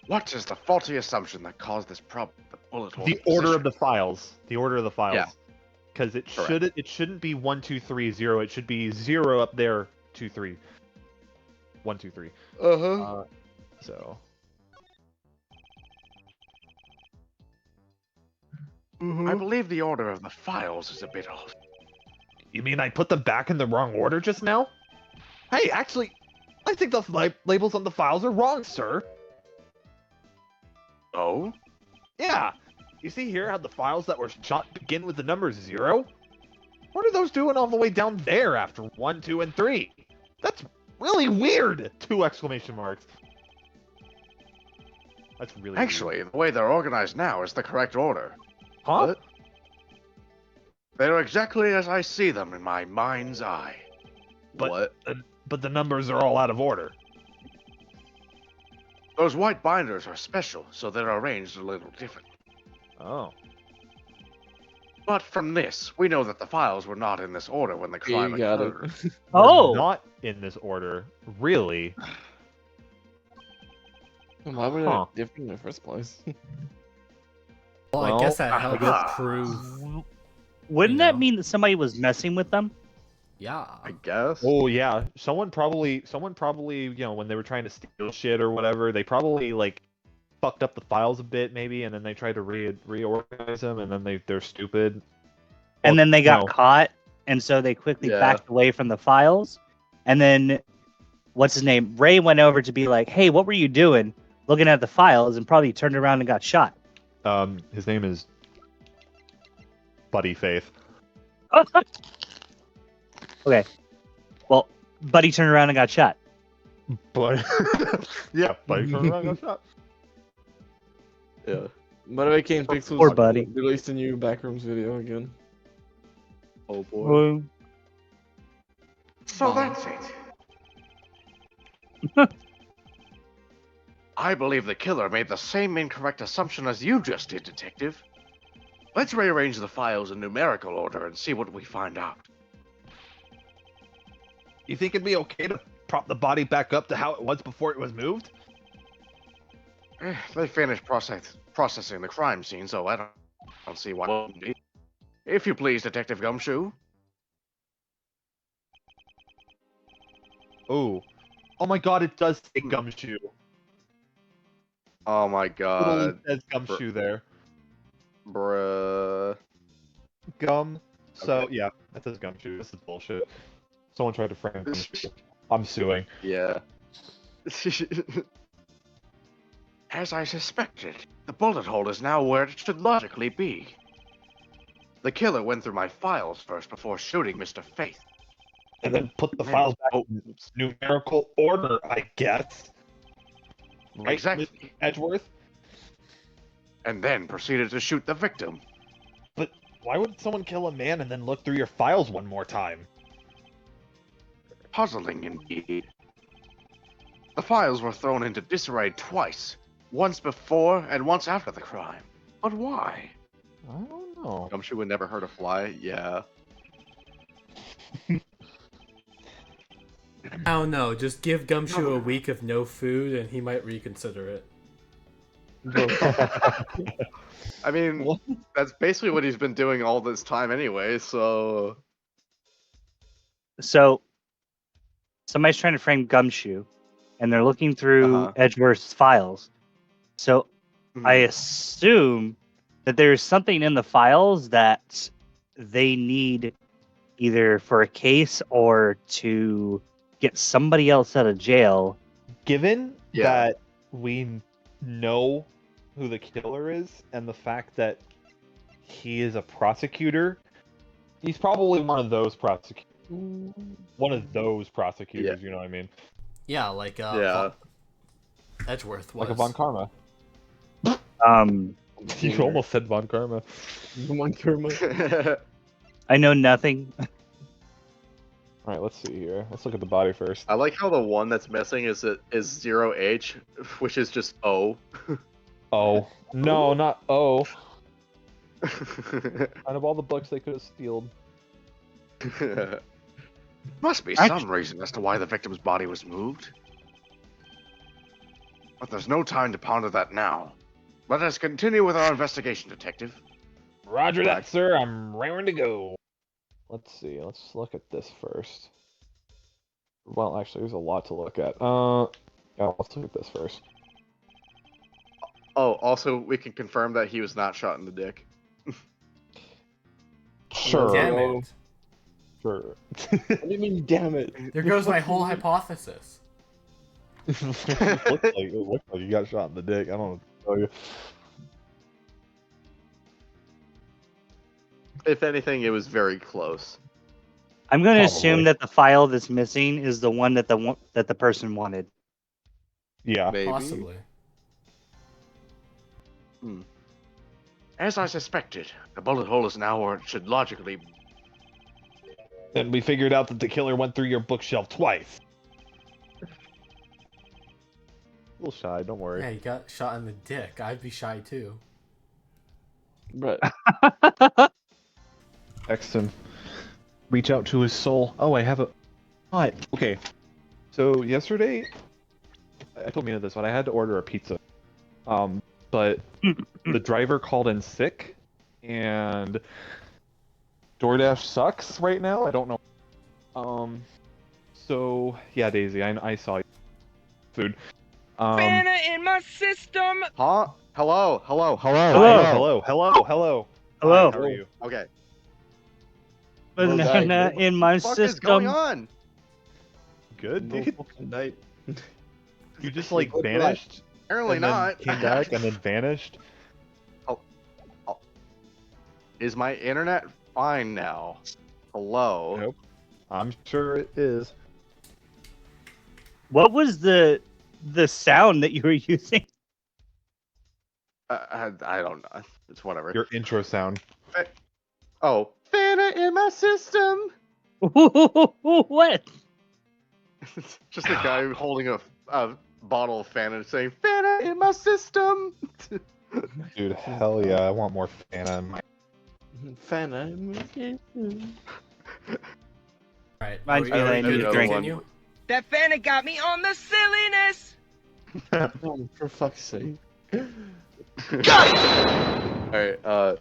What is the faulty assumption that caused this problem? The bullet hole. The order of the files. The order of the files. Yeah. Because Correct. it shouldn't be 1, 2, 3, 0. It should be 0 up there, 2, 3. 1, 2, 3. Uh-huh. So. I believe the order of the files is a bit off. You mean I put them back in the wrong order just now? Hey, actually, I think the labels on the files are wrong, sir. Oh? Yeah. You see here how the files that were shot begin with the number 0? What are those doing all the way down there after 1, 2, and 3? That's really weird! 2 exclamation marks. That's really Actually, the way they're organized now is the correct order. weird. Huh? What? They're exactly as I see them in my mind's eye. But- What? But the numbers are all out of order. Those white binders are special, so they're arranged a little different. Oh. But from this, we know that the files were not in this order when the crime You got it. occurred. Oh, Not in this order. Really? Why would Huh. it different in the first place? Well, Well, I guess that I helps guess- prove. wouldn't You that know. mean that somebody was messing with them? Yeah. I guess. Oh yeah. Someone probably, when they were trying to steal shit or whatever, they probably like fucked up the files a bit maybe, and then they tried to reorganize them, and then they're stupid. And then they got no. caught, and so they quickly Yeah. backed away from the files. And then, what's his name? Ray went over to be like, "Hey, what were you doing?" Looking at the files, and probably turned around and got shot. His name is Buddy Faith. Okay. Well, Buddy turned around and got shot. But yeah, Buddy turned around and got shot. Yeah. By the way, Kane Pixels Poor buddy. released a new Backrooms video again. Oh boy. So that's it. I believe the killer made the same incorrect assumption as you just did, Detective. Let's rearrange the files in numerical order and see what we find out. You think it'd be okay to prop the body back up to how it was before it was moved? They finished processing the crime scene, so I don't see why it wouldn't be. If you please, Detective Gumshoe. Oh. Oh my god, it does say Gumshoe. Oh my Totally god. says Gumshoe there. Bruh. Gum. So, Okay. yeah, that says Gumshoe. This is bullshit. Someone tried to frame Gumshoe. I'm suing. Yeah. As I suspected, the bullet hole is now where it should logically be. The killer went through my files first before shooting Mr. Faith. And then put the Man. files back Oh, in numerical order, I guess. Right, Exactly. Mr. Edgeworth? And then proceeded to shoot the victim. But why would someone kill a man and then look through your files one more time? Puzzling indeed. The files were thrown into disarray twice, once before and once after the crime. But why? I don't know. Gumshoe would never hurt a fly. Yeah. I don't know. Just give Gumshoe a week of no food, and he might reconsider it. I mean, that's basically what he's been doing all this time anyway, so... So, somebody's trying to frame Gumshoe, and they're looking through Uh-huh. Edgeworth's files. So, Mhm. I assume that there's something in the files that they need either for a case or to get somebody else out of jail. Given Yeah. that we know who the killer is, and the fact that he is a prosecutor, he's probably one of those prosecutors. One of those prosecutors, you know what I mean? Yeah, like Yeah. Edgeworth was. Like a Von Karma. You almost said Von Karma. One Kerma. I know nothing. Alright, let's see here. Let's look at the body first. I like how the one that's missing is 0H, which is just O. Oh. No, not O. Out of all the books they could have stealed. Must be some reason as to why the victim's body was moved. But there's no time to ponder that now. Let us continue with our investigation, Detective. Roger that, sir. I'm raring to go. Let's see. Let's look at this first. Well, actually, there's a lot to look at. Yeah, let's look at this first. Oh, also, we can confirm that he was not shot in the dick. Sure. Damn it. Sure. What do you mean, damn it? There goes my whole hypothesis. it looks like you got shot in the dick. I don't know what to tell you. If anything, it was very close. I'm going to Probably. assume that the file that's missing is the one that the person wanted. Yeah. Maybe. Possibly. As I suspected, the bullet hole is now where it should logically be. Then we figured out that the killer went through your bookshelf twice. A little shy, don't worry. Yeah, he got shot in the dick. I'd be shy too. But Exton, reach out to his soul. Oh, I have a. What? Okay. So yesterday, I told Mina this, but I had to order a pizza. But the driver called in sick, and DoorDash sucks right now. I don't know. So yeah, Daisy, I saw you. Food. Banner in my system. Huh? Hello? Hello. Hello. Hello. Hello. Hi, how are you? Okay. Banana in my What the fuck is going system. on? Good, no dude. fucking night. You just like Look at vanished. Apparently and then not. Came back and then vanished. Is my internet fine now? Hello? Nope. I'm sure it is. What was the sound that you were using? I don't know. It's whatever. Your intro sound. Oh. Banner in my system! What? Just a guy holding a bottle of Fanta saying, Fanta in my system! Dude, hell yeah, I want more Fanta in my... Fana. Alright, Reminds me are that I we need good to to drink. continue? That Fanta got me on the silliness. Oh, for fuck's sake. Alright,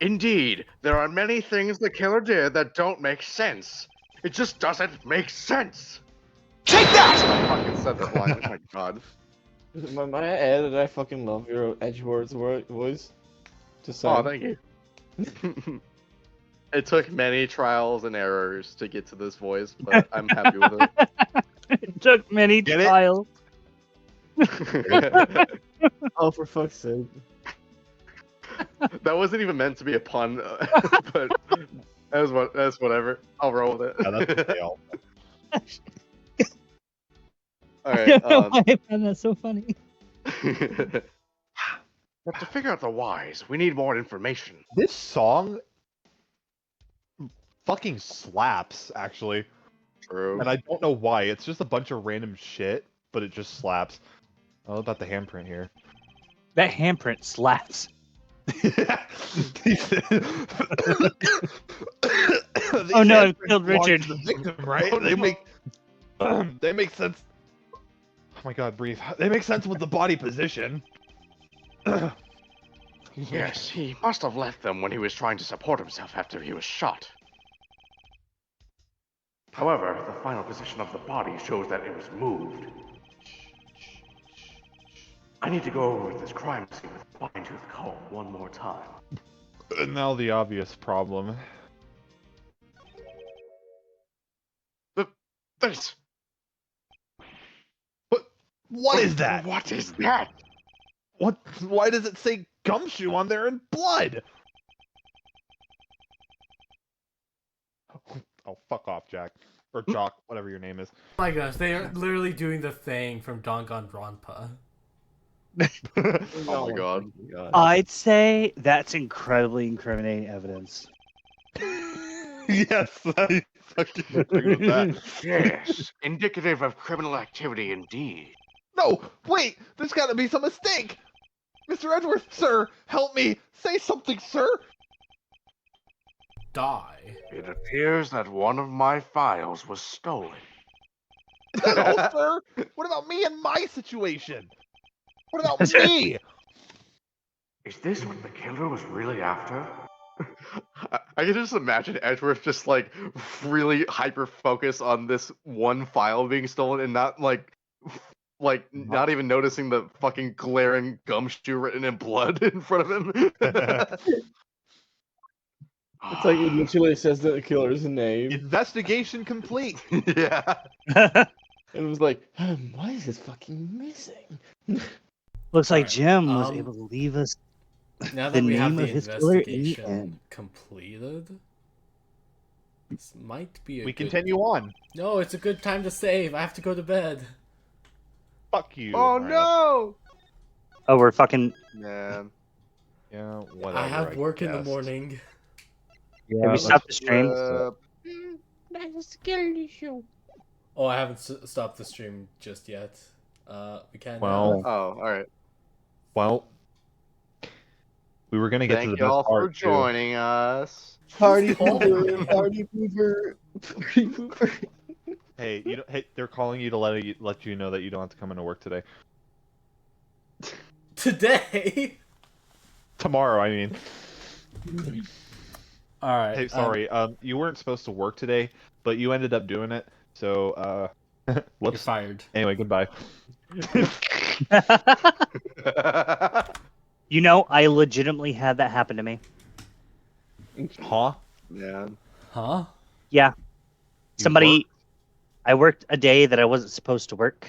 indeed, there are many things the killer did that don't make sense. It just doesn't make sense. Take that! I fucking said that line. Oh my god. Might I add that I fucking love your Edgeworth voice? Just saying. Oh, thank you. It took many trials and errors to get to this voice, but I'm happy with it. It took many Get it? trials. Oh, for fuck's sake. That wasn't even meant to be a pun, but that's whatever. I'll roll with it. Yeah, that's a fail. All I right. don't know why I found that so funny. But to figure out the whys, we need more information. This song fucking slaps, actually. True. And I don't know why. It's just a bunch of random shit, but it just slaps. Oh, about the handprint here. That handprint slaps. Oh no, I've killed Richard. The victim, right? Oh, no. They make sense. Oh my god, breathe. They make sense with the body position. Yes, he must have left them when he was trying to support himself after he was shot. However, the final position of the body shows that it was moved. I need to go over this crime scene with a fine-tooth comb one more time. And now the obvious problem. This. What is that? What is that? What? Why does it say gumshoe on there in blood? Oh, fuck off, Jack. Or Jock, whatever your name is. Oh my gosh, they are literally doing the thing from Danganronpa. Oh my god. I'd say that's incredibly incriminating evidence. Yes, I fucking agree with that. Yes, indicative of criminal activity indeed. No, wait! There's gotta be some mistake! Mr. Edgeworth, sir, help me! Say something, sir! Die. It appears that one of my files was stolen. Is that all, sir? What about me and my situation? What about me? Is this what the killer was really after? I can just imagine Edgeworth just like really hyper focus on this one file being stolen and not not even noticing the fucking glaring gumshoe written in blood in front of him. It's like it literally says the killer's name. Investigation complete. Yeah. And it was like, why is this fucking missing? Looks like Alright, Jim was able to leave us Now the that we have name the of his killer in the investigation end. completed, this might be a We good... continue on. No, it's a good time to save. I have to go to bed. Fuck you. Oh Alright. no! Oh, we're fucking. Man. Yeah, whatever. I have work in the guess. morning. Can we let's- stop the stream? Oh, I haven't stopped the stream just yet. We can. Well, Oh, alright. Well, we were gonna get Thank to the you all best for part too. joining us. Party Oh, pooper, man. party pooper, party pooper. Hey, hey, they're calling you to let you know that you don't have to come into work today. Today. Tomorrow, I mean. All right. Hey, sorry. You weren't supposed to work today, but you ended up doing it. So, You're whoops. fired. Anyway, goodbye. You know, I legitimately had that happen to me. Huh? Man. Huh? Yeah. You Somebody. I worked a day that I wasn't supposed to work.